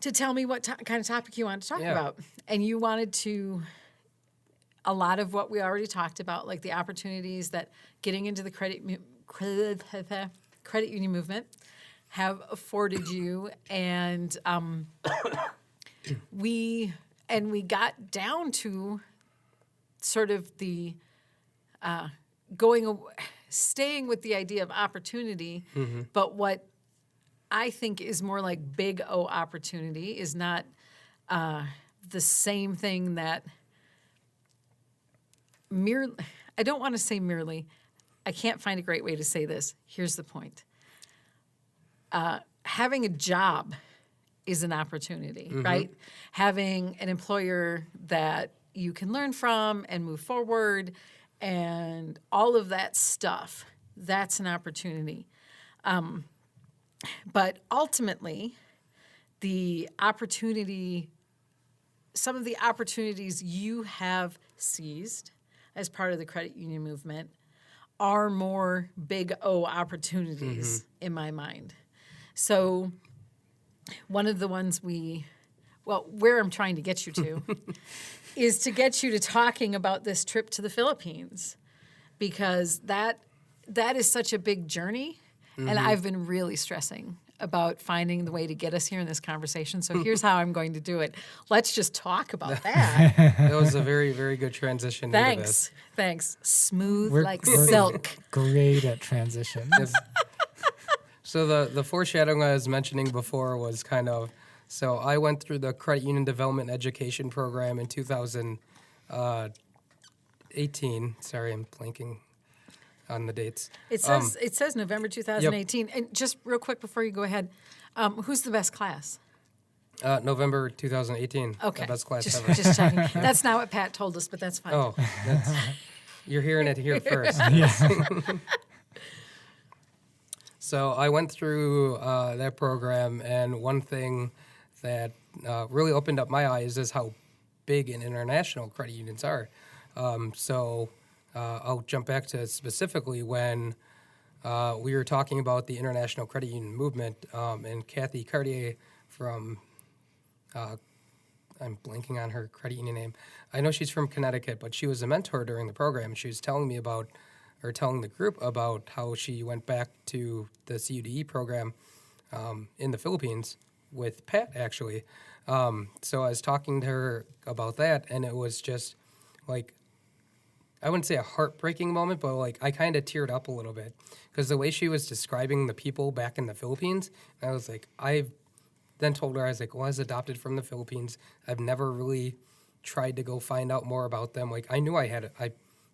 to tell me what kind of topic you wanted to talk about, and you wanted to, a lot of what we already talked about, like the opportunities that getting into the credit union movement have afforded you, and we got down to sort of the staying with the idea of opportunity, but what I think is more like big O opportunity is not the same thing that I don't want to say merely. I can't find a great way to say this. Here's the point. Having a job is an opportunity, right? Having an employer that you can learn from and move forward and all of that stuff, that's an opportunity. But ultimately, some of the opportunities you have seized as part of the credit union movement are more big O opportunities in my mind. So one of the ones where I'm trying to get you to is to get you to talking about this trip to the Philippines, because that is such a big journey, and I've been really stressing about finding the way to get us here in this conversation. So here's how I'm going to do it. Let's just talk about that. That was a very, very good transition into this. Thanks. Smooth We're like silk. Great at transitions. So the foreshadowing I was mentioning before was kind of, so I went through the Credit Union Development Education Program in 2018. Sorry, I'm blanking on the dates. It says November 2018. And just real quick before you go ahead, who's the best class? November 2018. Okay. The best class just, ever. Just checking. That's not what Pat told us, but that's fine. Oh, you're hearing it here first. So I went through that program, and one thing that really opened up my eyes is how big and international credit unions are. I'll jump back to specifically when we were talking about the international credit union movement, and Kathy Cartier from, I'm blanking on her credit union name. I know she's from Connecticut, but she was a mentor during the program. She was telling the group about how she went back to the CUDE program in the Philippines with Pat, actually. So I was talking to her about that, and it was just like, I wouldn't say a heartbreaking moment, but like I kind of teared up a little bit because the way she was describing the people back in the Philippines, I was like, I've then told her, I was like, well, I was adopted from the Philippines. I've never really tried to go find out more about them. Like I knew I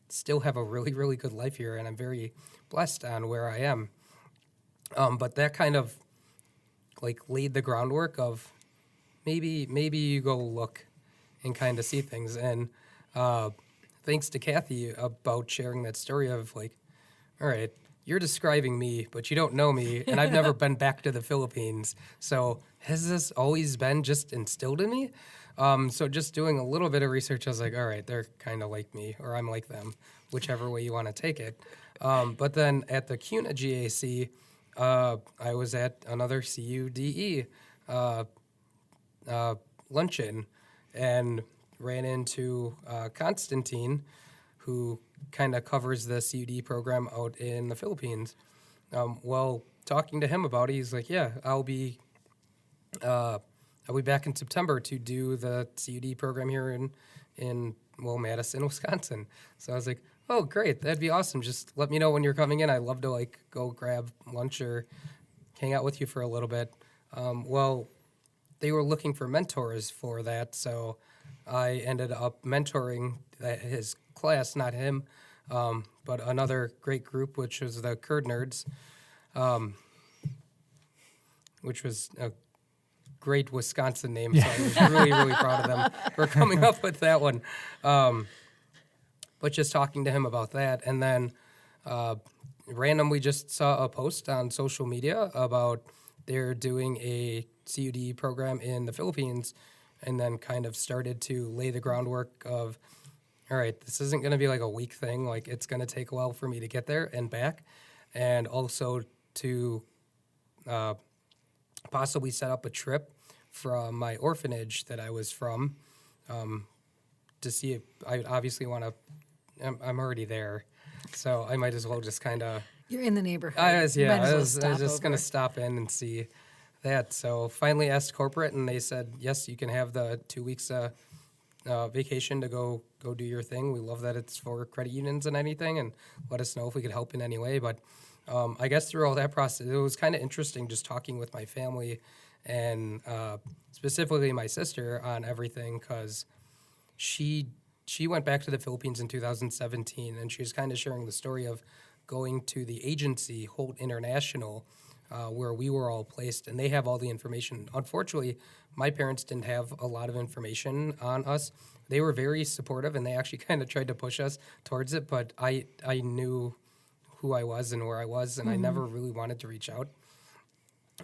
still have a really, really good life here, and I'm very blessed on where I am. But that kind of like laid the groundwork of maybe you go look and kind of see things. And thanks to Kathy about sharing that story of like, all right, you're describing me, but you don't know me, and I've never been back to the Philippines. So has this always been just instilled in me? So just doing a little bit of research, I was like, all right, they're kind of like me, or I'm like them, whichever way you want to take it. But then at the CUNA GAC, I was at another CUDE luncheon and ran into Constantine, who kind of covers the CUD program out in the Philippines. Well, talking to him about it, he's like, "Yeah, I'll be back in September to do the CUD program here in Madison, Wisconsin." So I was like, "Oh, great, that'd be awesome. Just let me know when you're coming in. I'd love to like go grab lunch or hang out with you for a little bit." Well, they were looking for mentors for that, so I ended up mentoring his class, not him, but another great group, which was the Kurd Nerds, which was a great Wisconsin name. So I was really, really proud of them for coming up with that one. But just talking to him about that, and then randomly just saw a post on social media about they're doing a CUD program in the Philippines, and then kind of started to lay the groundwork of, all right, this isn't going to be like a week thing. Like, it's going to take a while for me to get there and back, and also to possibly set up a trip from my orphanage that I was from to see if I obviously want to. I'm already there, so I might as well just kind of. You're in the neighborhood. I was Stop just going over. to stop in and see that. So finally asked corporate, and they said, yes, you can have the 2 weeks vacation to go do your thing. We love that it's for credit unions and anything, and let us know if we could help in any way. But I guess through all that process, it was kind of interesting just talking with my family and specifically my sister on everything, because she went back to the Philippines in 2017, and she was kind of sharing the story of going to the agency, Holt International, where we were all placed, and they have all the information. Unfortunately, my parents didn't have a lot of information on us. They were very supportive, and they actually kind of tried to push us towards it, but I knew who I was and where I was, and I never really wanted to reach out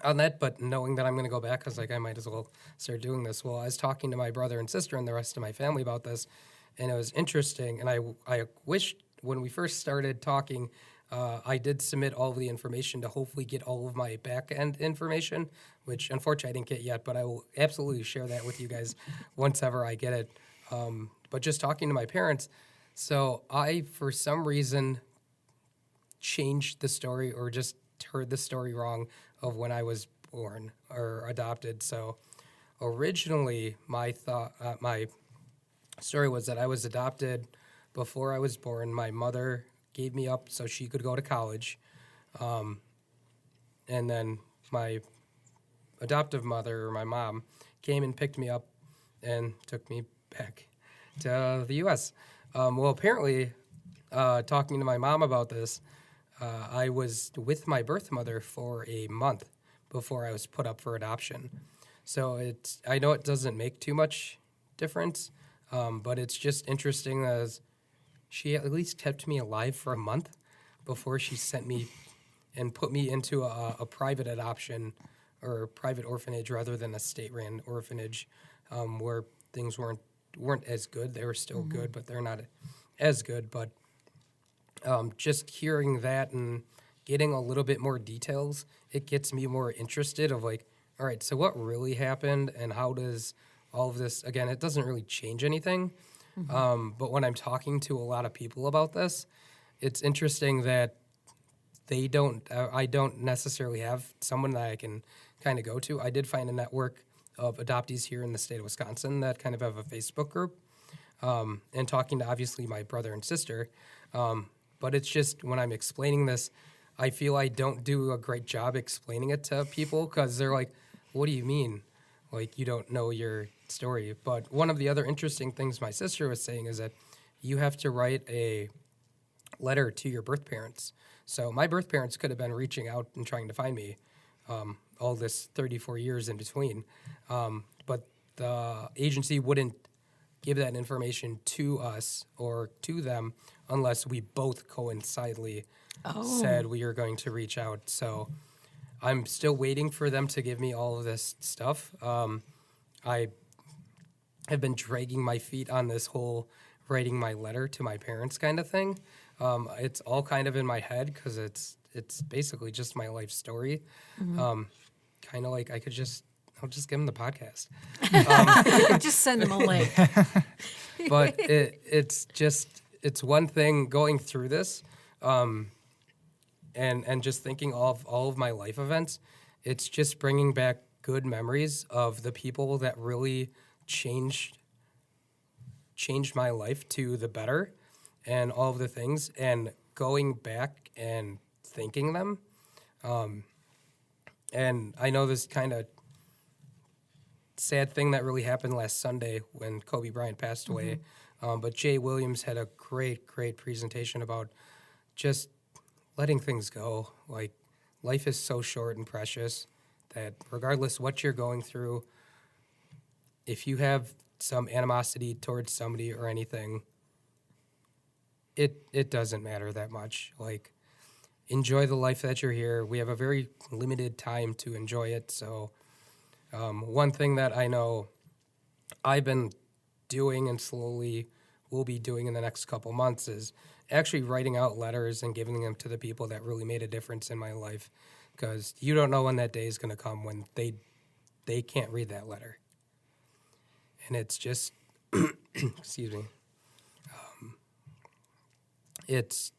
on that. But knowing that I'm going to go back, I was like, I might as well start doing this. Well, I was talking to my brother and sister and the rest of my family about this, and it was interesting, and I wished when we first started talking, I did submit all of the information to hopefully get all of my back-end information, which unfortunately I didn't get yet, but I will absolutely share that with you guys once ever I get it. But just talking to my parents, so I, for some reason, changed the story or just heard the story wrong of when I was born or adopted. So originally, my story was that I was adopted before I was born. My mother gave me up so she could go to college. And then my adoptive mother, or my mom, came and picked me up and took me back to the U.S. Well, apparently, talking to my mom about this, I was with my birth mother for a month before I was put up for adoption. So I know it doesn't make too much difference, but it's just interesting as she at least kept me alive for a month before she sent me and put me into a private adoption or private orphanage rather than a state-ran orphanage, where things weren't as good. They were still good, but they're not as good. But just hearing that and getting a little bit more details, it gets me more interested of like, all right, so what really happened and how does all of this, again, it doesn't really change anything. But when I'm talking to a lot of people about this, it's interesting that I don't necessarily have someone that I can kind of go to. I did find a network of adoptees here in the state of Wisconsin that kind of have a Facebook group, and talking to obviously my brother and sister. But it's just when I'm explaining this, I feel I don't do a great job explaining it to people because they're like, what do you mean? Like, you don't know your story. But one of the other interesting things my sister was saying is that you have to write a letter to your birth parents. So my birth parents could have been reaching out and trying to find me all this 34 years in between. But the agency wouldn't give that information to us or to them unless we both coincidentally said we are going to reach out. So I'm still waiting for them to give me all of this stuff. I have been dragging my feet on this whole writing my letter to my parents kind of thing. It's all kind of in my head because it's basically just my life story. Kind of like I'll just give them the podcast. Just send them a link. But it's one thing going through this, and just thinking of all of my life events. It's just bringing back good memories of the people that really changed my life to the better, and all of the things, and going back and thanking them. And I know this kind of sad thing that really happened last Sunday when Kobe Bryant passed away. But Jay Williams had a great presentation about just letting things go. Like, life is so short and precious that regardless what you're going through, if you have some animosity towards somebody or anything, it doesn't matter that much. Like, enjoy the life that you're here. We have a very limited time to enjoy it. So one thing that I know I've been doing and slowly will be doing in the next couple months is actually writing out letters and giving them to the people that really made a difference in my life, because you don't know when that day is going to come when they can't read that letter. And it's just, excuse me, it's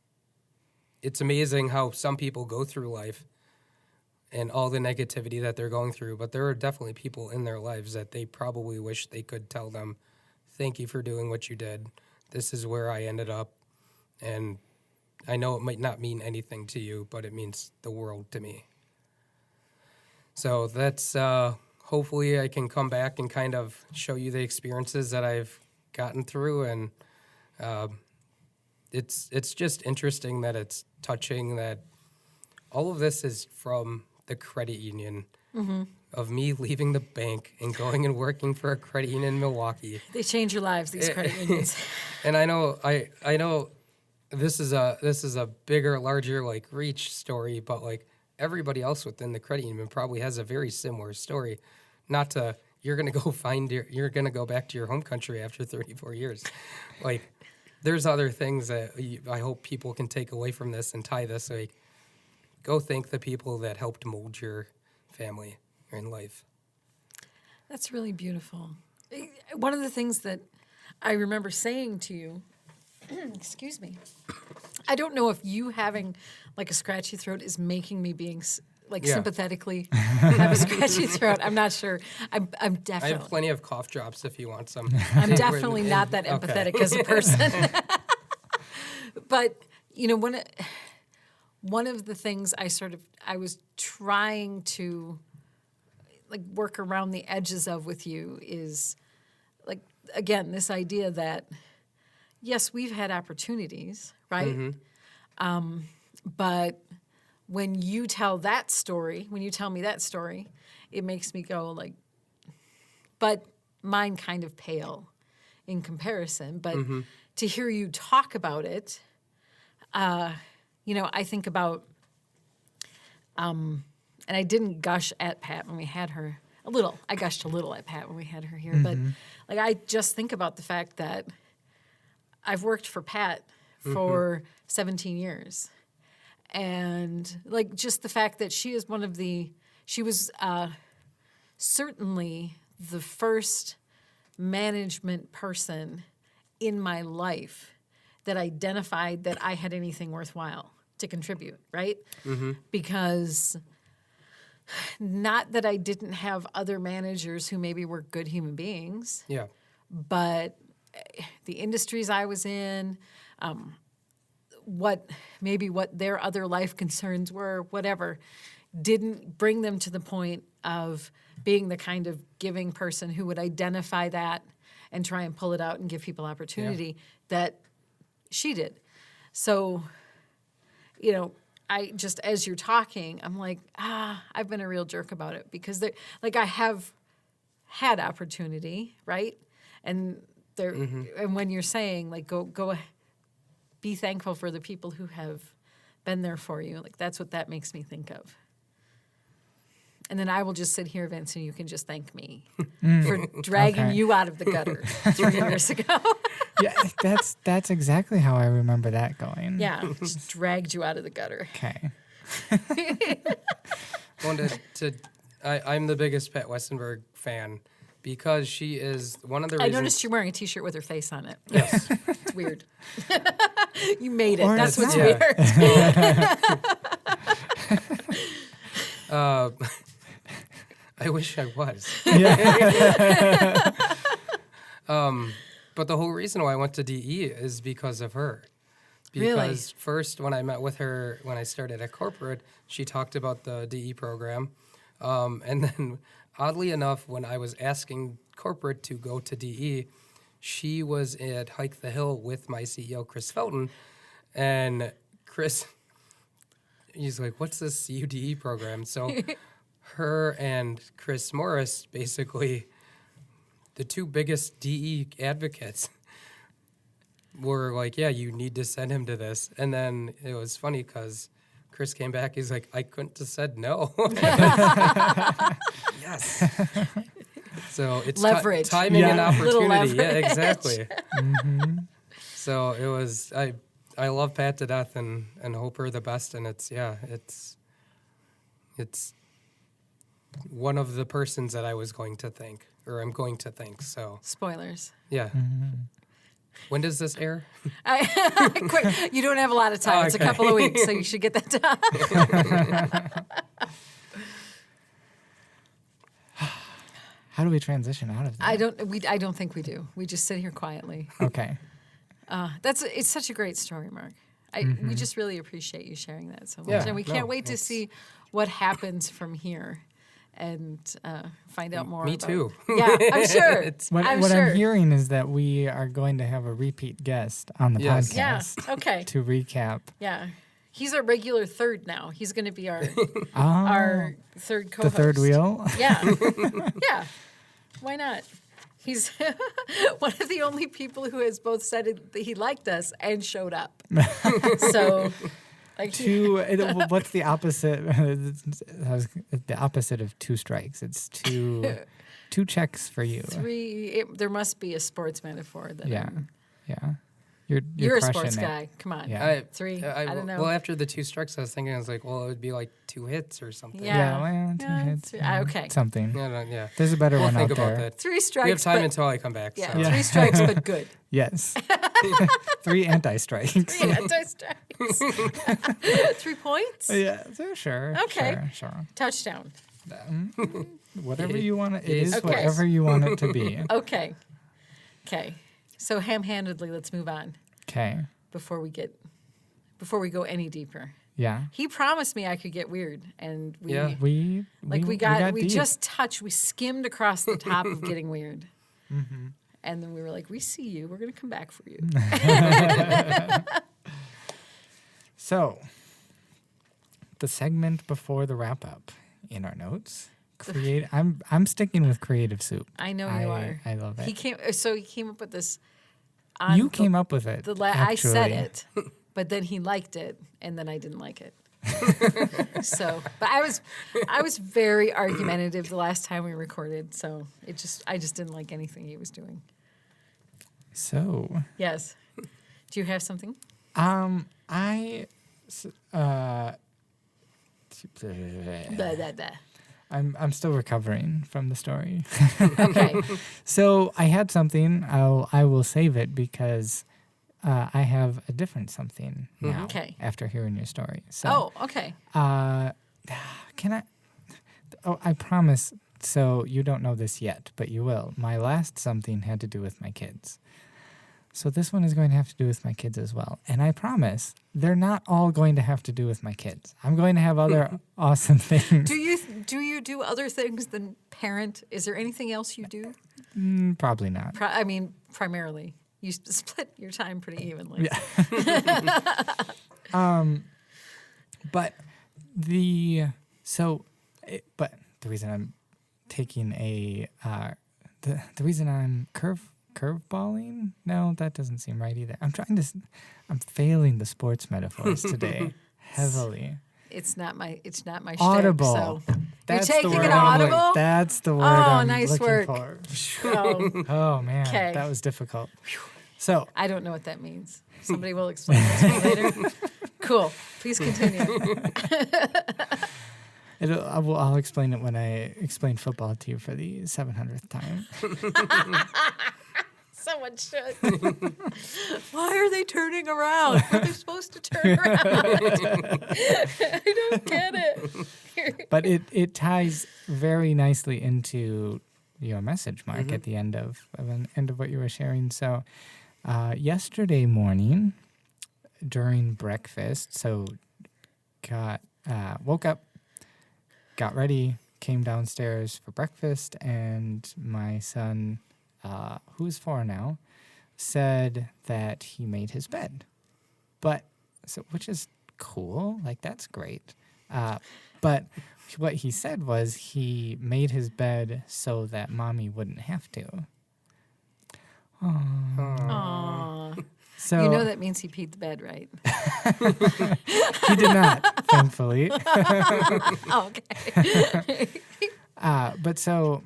amazing how some people go through life and all the negativity that they're going through, but there are definitely people in their lives that they probably wish they could tell them, thank you for doing what you did. This is where I ended up. And I know it might not mean anything to you, but it means the world to me. So that's, hopefully I can come back and kind of show you the experiences that I've gotten through. And it's just interesting that it's touching that all of this is from the credit union, of me leaving the bank and going and working for a credit union in Milwaukee. They change your lives, these credit unions. And I know this is a bigger, larger like reach story, but like everybody else within the credit union probably has a very similar story. You're gonna go back to your home country after 34 years. Like, there's other things that I hope people can take away from this and tie this. Like, go thank the people that helped mold your family in life. That's really beautiful. One of the things that I remember saying to you, excuse me, I don't know if you having like a scratchy throat is making me being sympathetically have a scratchy throat. I'm not sure. I'm definitely. I have plenty of cough drops if you want some. I'm definitely not that empathetic as a person. But one of the things I was trying to like work around the edges of with you is like, again, this idea that yes, we've had opportunities, right? But when you tell me that story, it makes me go like, but mine kind of pale in comparison. But to hear you talk about it, I think about, and I didn't gush at Pat when we had her a little. I gushed a little at Pat when we had her here, but like I just think about the fact that I've worked for Pat for 17 years. And like just the fact that she was certainly the first management person in my life that identified that I had anything worthwhile to contribute, right? Because not that I didn't have other managers who maybe were good human beings, but the industries I was in, what their other life concerns were, whatever, didn't bring them to the point of being the kind of giving person who would identify that and try and pull it out and give people opportunity that she did. So, I just, as you're talking, I'm like, I've been a real jerk about it because I have had opportunity, right? And there, and when you're saying like be thankful for the people who have been there for you, like that's what that makes me think of. And then I will just sit here, Vince, and you can just thank me for dragging Okay. you out of the gutter 3 years ago. Yeah, that's exactly how I remember that going. Yeah, just dragged you out of the gutter. Okay. I'm the biggest Pat Westenberg fan because she is one of the I reasons. noticed you're wearing a T-shirt with her face on it. Yes. It's weird. You made it. Or That's it's what's not. weird. I wish I was. Yeah. But the whole reason why I went to DE is because of her. Really? Because first, when I met with her, when I started at corporate, she talked about the DE program. And then, oddly enough, when I was asking corporate to go to DE, she was at Hike the Hill with my CEO, Chris Felton. And Chris, he's like, what's this CUDE program? So her and Chris Morris, basically, the two biggest DE advocates, were like, yeah, you need to send him to this. And then it was funny because Chris came back. He's like, I couldn't have said no. Yes. So it's Leverage. timing and Yeah. Little opportunity. Yeah, leverage. exactly. So it was, I love Pat to death and hope her the best. And it's one of the persons that I was going to thank, or I'm going to thank. So Spoilers. yeah. When does this air? Quick, you don't have a lot of time. It's a Okay. couple of weeks, so you should get that done. How do we transition out of that? I don't think we do. We just sit here quietly. Okay. It's such a great story, Mark. We just really appreciate you sharing that so much, Yeah, and we can't no, wait to it's- see what happens from here, and find out more. Me about- too. Yeah, I'm sure. It's- What I'm what sure. I'm hearing is that we are going to have a repeat guest on the Yes. Yeah. podcast Okay. to recap. Yeah. He's our regular third now. He's going to be our Oh, our third the co-host. third wheel. Yeah. Yeah. Why not? He's one of the only people who has both said that he liked us and showed up. So, like, What's the opposite? The opposite of two strikes. It's two checks for you. there must be a sports metaphor that Yeah, I'm- yeah. You're you're a crushing sports it. guy. Come on. Yeah. Three. I don't know. Well, after the two strikes, I was thinking, I was like, well, it would be like 2 hits or something. Yeah. well, Yeah, hits, okay. something. Yeah. There's a better We'll one think out about there. that. 3 strikes. We have time but, until I come back. yeah, So. Yeah. 3 strikes, but good. Yes. 3 anti-strikes. 3 anti-strikes. 3 points? Yeah, sure. Okay. Sure. Touchdown. Whatever you want it is is Okay. whatever you want it to be. Okay. Okay. So ham-handedly, let's move on Okay. before we go any deeper. Yeah. He promised me I could get weird, and we Yeah. We we deep. just touched, we skimmed across the top of getting weird. And then we were like, we see you, we're going to come back for you. So, the segment before the wrap up in our notes. I'm sticking with creative soup. I know you are. I love it. He came up with this. You came up with it. I said actually. it, but then he liked it, and then I didn't like it. But I was very argumentative the last time we recorded, so I just didn't like anything he was doing. So, Yes. Do you have something? I Blah, blah, blah. I'm still recovering from the story. Okay. So I had something. I will save it because I have a different something now. Okay. After hearing your story. So Oh, okay. can I? Oh, I promise. So you don't know this yet, but you will. My last something had to do with my kids. So this one is going to have to do with my kids as well. And I promise they're not all going to have to do with my kids. I'm going to have other awesome things. Do you do other things than parent? Is there anything else you do? Probably not. Primarily, you split your time pretty evenly. But the reason I'm taking the reason I'm curveballing? No, that doesn't seem right either. I'm failing the sports metaphors today heavily. It's not my shtick, Audible. so That's you're taking the word it I'm looking- audible? That's the word Oh, I'm nice looking work. for. Oh, Oh man, 'Kay. that was difficult. So I don't know what that means. Somebody will explain that to me later. Cool. Please continue. I'll explain it when I explain football to you for the 700th time. Someone should. Why are they turning around? Are they supposed to turn around? I don't get it. But it ties very nicely into your message, Mark, at the end of what you were sharing. So yesterday morning during breakfast, so woke up, got ready, came downstairs for breakfast, and my son, who's 4 now, said that he made his bed. Which is cool, like that's great. But what he said was he made his bed so that mommy wouldn't have to. Aw. So You know that means he peed the bed, right? he did not, thankfully. Oh, okay. But so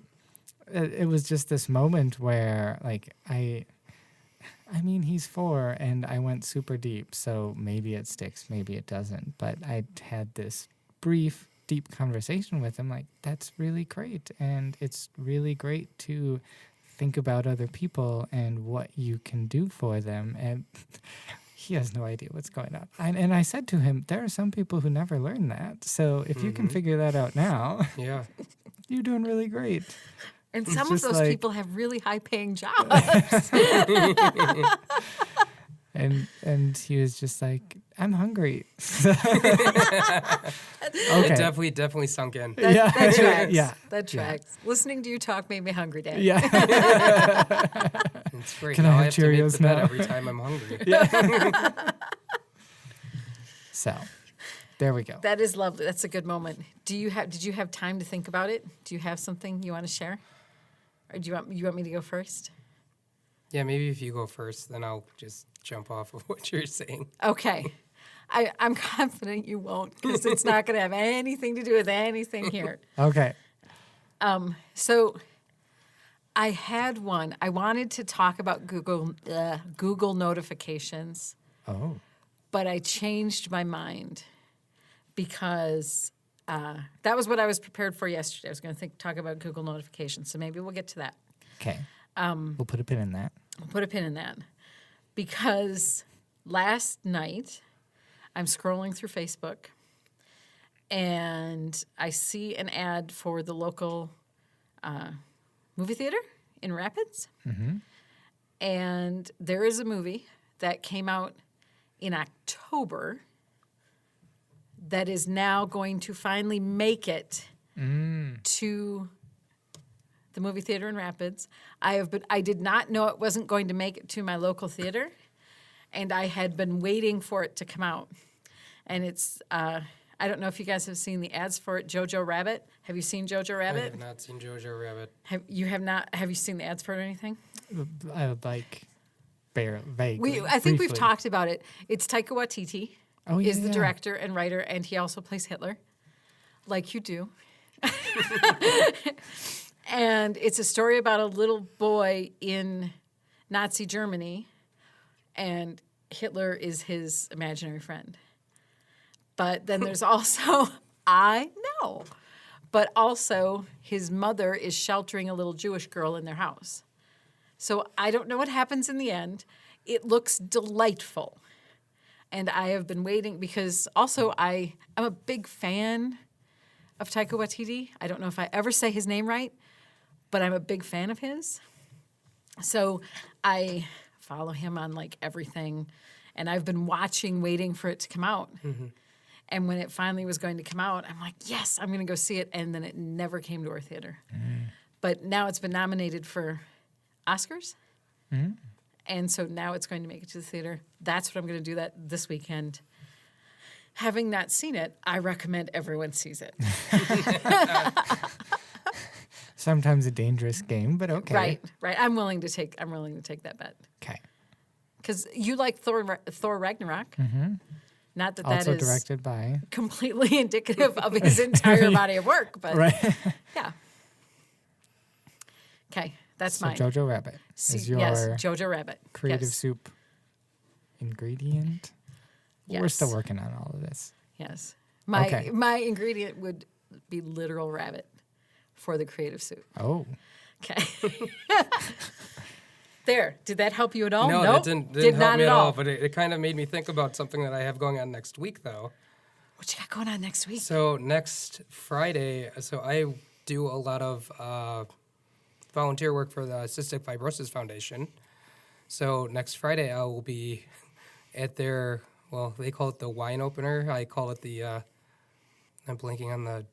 it was just this moment where, like, I mean, he's 4 and I went super deep, so maybe it sticks, maybe it doesn't. But I had this brief, deep conversation with him, like, that's really great. And it's really great to think about other people and what you can do for them. And he has no idea what's going on. And I said to him, there are some people who never learn that. So if you can figure that out now, Yeah. you're doing really great. And It's some of just those like- people have really high-paying jobs. And he was just like, I'm hungry. It Okay. definitely sunk in. That tracks. Yeah. That tracks. Listening to you talk made me hungry, Dad. Yeah. It's great. Can I Now have have to make Cheerios the bed now? every time I'm hungry. So there we go. That is lovely. That's a good moment. Did you have time to think about it? Do you have something you want to share? Or do you want me to go first? Yeah, maybe if you go first, then I'll just jump off of what you're saying. Okay. I'm confident you won't, because it's not going to have anything to do with anything here. Okay. So I had one. I wanted to talk about Google notifications, Oh. but I changed my mind because that was what I was prepared for yesterday. I was going to talk about Google notifications, so maybe we'll get to that. Okay. We'll put a pin in that. I'll put a pin in that because last night I'm scrolling through Facebook and I see an ad for the local movie theater in Rapids. And there is a movie that came out in October that is now going to finally make it to the movie theater in Rapids. I did not know it wasn't going to make it to my local theater, and I had been waiting for it to come out. And it's I don't know if you guys have seen the ads for it. Jojo Rabbit. Have you seen Jojo I Rabbit? have not seen Jojo Rabbit. Have you seen the ads for it or anything? I would like vaguely. I think we've briefly. talked about it. It's Taika Waititi Oh, is the yeah. director and writer, and he also plays Hitler, like you do. And it's a story about a little boy in Nazi Germany, and Hitler is his imaginary friend. But then there's also, I know, but also his mother is sheltering a little Jewish girl in their house. So I don't know what happens in the end. It looks delightful. And I have been waiting because also I'm a big fan of Taika Waititi. I don't know if I ever say his name right, but I'm a big fan of his. So I follow him on like everything. And I've been waiting for it to come out. And when it finally was going to come out, I'm like, yes, I'm going to go see it. And then it never came to our theater. But now it's been nominated for Oscars. And so now it's going to make it to the theater. That's what I'm going to do this weekend. Having not seen it, I recommend everyone sees it. Sometimes a dangerous game, but okay. Right. I'm willing to take that bet. Okay. Because you like Thor Ragnarok. Mm-hmm. Not that Also that is directed by. completely indicative of his entire body of work, but Right. yeah. Okay, that's So mine. Jojo Rabbit is your yes, Jojo Rabbit. creative yes. soup ingredient. We're Yes. still working on all of this. Yes. Okay. My ingredient would be literal rabbit for the creative soup. Oh. Okay. There. Did that help you at all? No, Nope. that didn't Did help not me at at all. all. But it kind of made me think about something that I have going on next week, though. What you got going on next week? So next Friday, so I do a lot of volunteer work for the Cystic Fibrosis Foundation. So next Friday, I will be at their, well, they call it the wine opener. I call it the, I'm blanking on the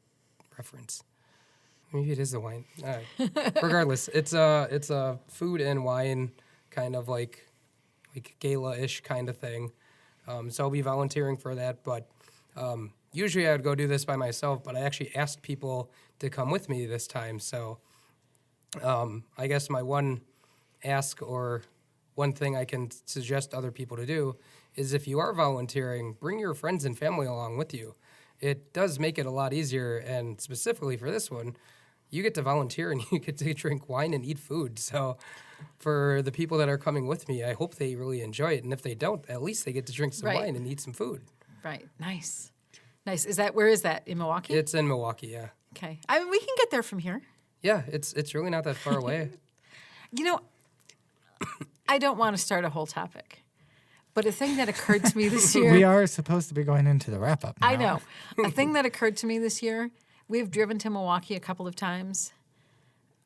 reference. Maybe it is the wine. Regardless, it's a food and wine kind of like gala-ish kind of thing. So I'll be volunteering for that, but usually I would go do this by myself, but I actually asked people to come with me this time. So I guess my one ask or one thing I can suggest other people to do is if you are volunteering, bring your friends and family along with you. It does make it a lot easier, and specifically for this one, you get to volunteer and you get to drink wine and eat food. So for the people that are coming with me, I hope they really enjoy it. And if they don't, at least they get to drink some Right. wine and eat some food. Right. Nice. Nice. Where is that? In Milwaukee? It's in Milwaukee, yeah. Okay. I mean, we can get there from here. Yeah, it's really not that far away. You know, I don't want to start a whole topic, but a thing that occurred to me this year. We are supposed to be going into the wrap up. I know. A thing that occurred to me this year, we've driven to Milwaukee a couple of times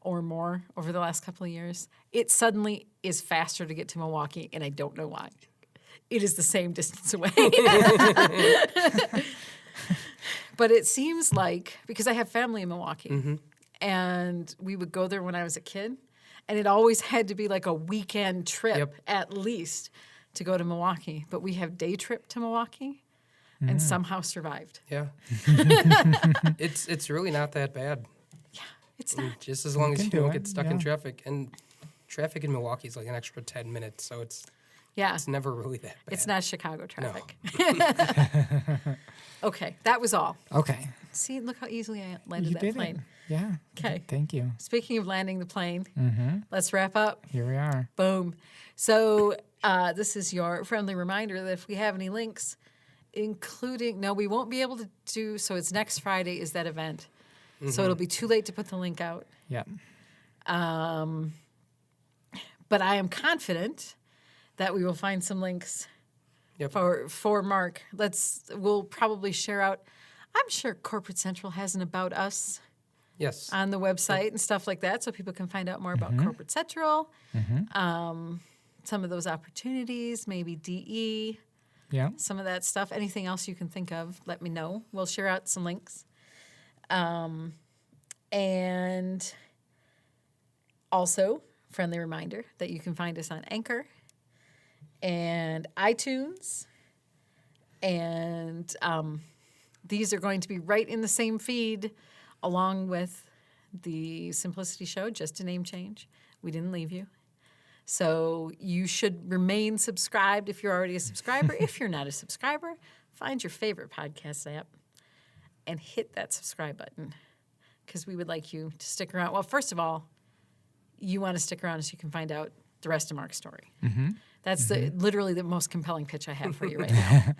or more over the last couple of years. It suddenly is faster to get to Milwaukee, and I don't know why. It is the same distance away. But it seems like, because I have family in Milwaukee, and we would go there when I was a kid, and it always had to be like a weekend trip Yep. at least to go to Milwaukee. But we have day trip to Milwaukee and somehow survived. Yeah. It's really not that bad. It's not. Just as long as can you do don't it, get stuck in yeah. traffic. And traffic in Milwaukee is like an extra 10 minutes, so it's Yeah. never really that bad. It's not Chicago No. traffic. Okay, that was all. Okay. See, look how easily I landed You that did plane. it. Yeah. Okay. Thank you. Speaking of landing the plane, Mm-hmm. let's wrap up. Here we are. Boom. So this is your friendly reminder that if we have any links, including, no, we won't be able to do, so it's next Friday is that event. So it'll be too late to put the link out. Yep. But I am confident that we will find some links Yep. for Mark. We'll probably share out. I'm sure Corporate Central has an About Us Yes. on the website and stuff like that, so people can find out more about Corporate Central, some of those opportunities, maybe DE, Yeah. some of that stuff. Anything else you can think of, let me know. We'll share out some links. And also, friendly reminder that you can find us on Anchor and iTunes. And these are going to be right in the same feed along with the Simplicity Show, just a name change. We didn't leave you. So you should remain subscribed if you're already a subscriber. If you're not a subscriber, find your favorite podcast app and hit that subscribe button because we would like you to stick around. Well, first of all, you want to stick around so you can find out the rest of Mark's story. That's literally the most compelling pitch I have for you right now.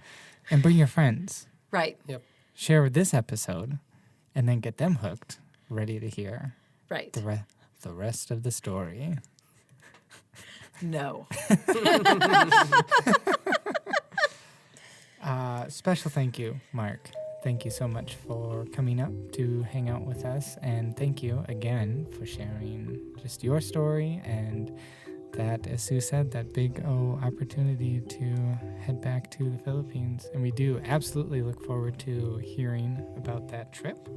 And bring your friends. Right, Yep. Share this episode, and then get them hooked, ready to hear right. the rest of the story. No. Special thank you, Mark. Thank you so much for coming up to hang out with us, and thank you again for sharing just your story and that, as Sue said, that big opportunity to head back to the Philippines. And we do absolutely look forward to hearing about that trip.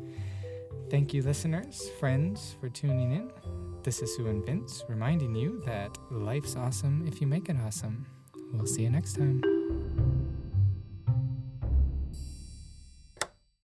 Thank you, listeners, friends, for tuning in. This is Sue and Vince reminding you that life's awesome if you make it awesome. We'll see you next time.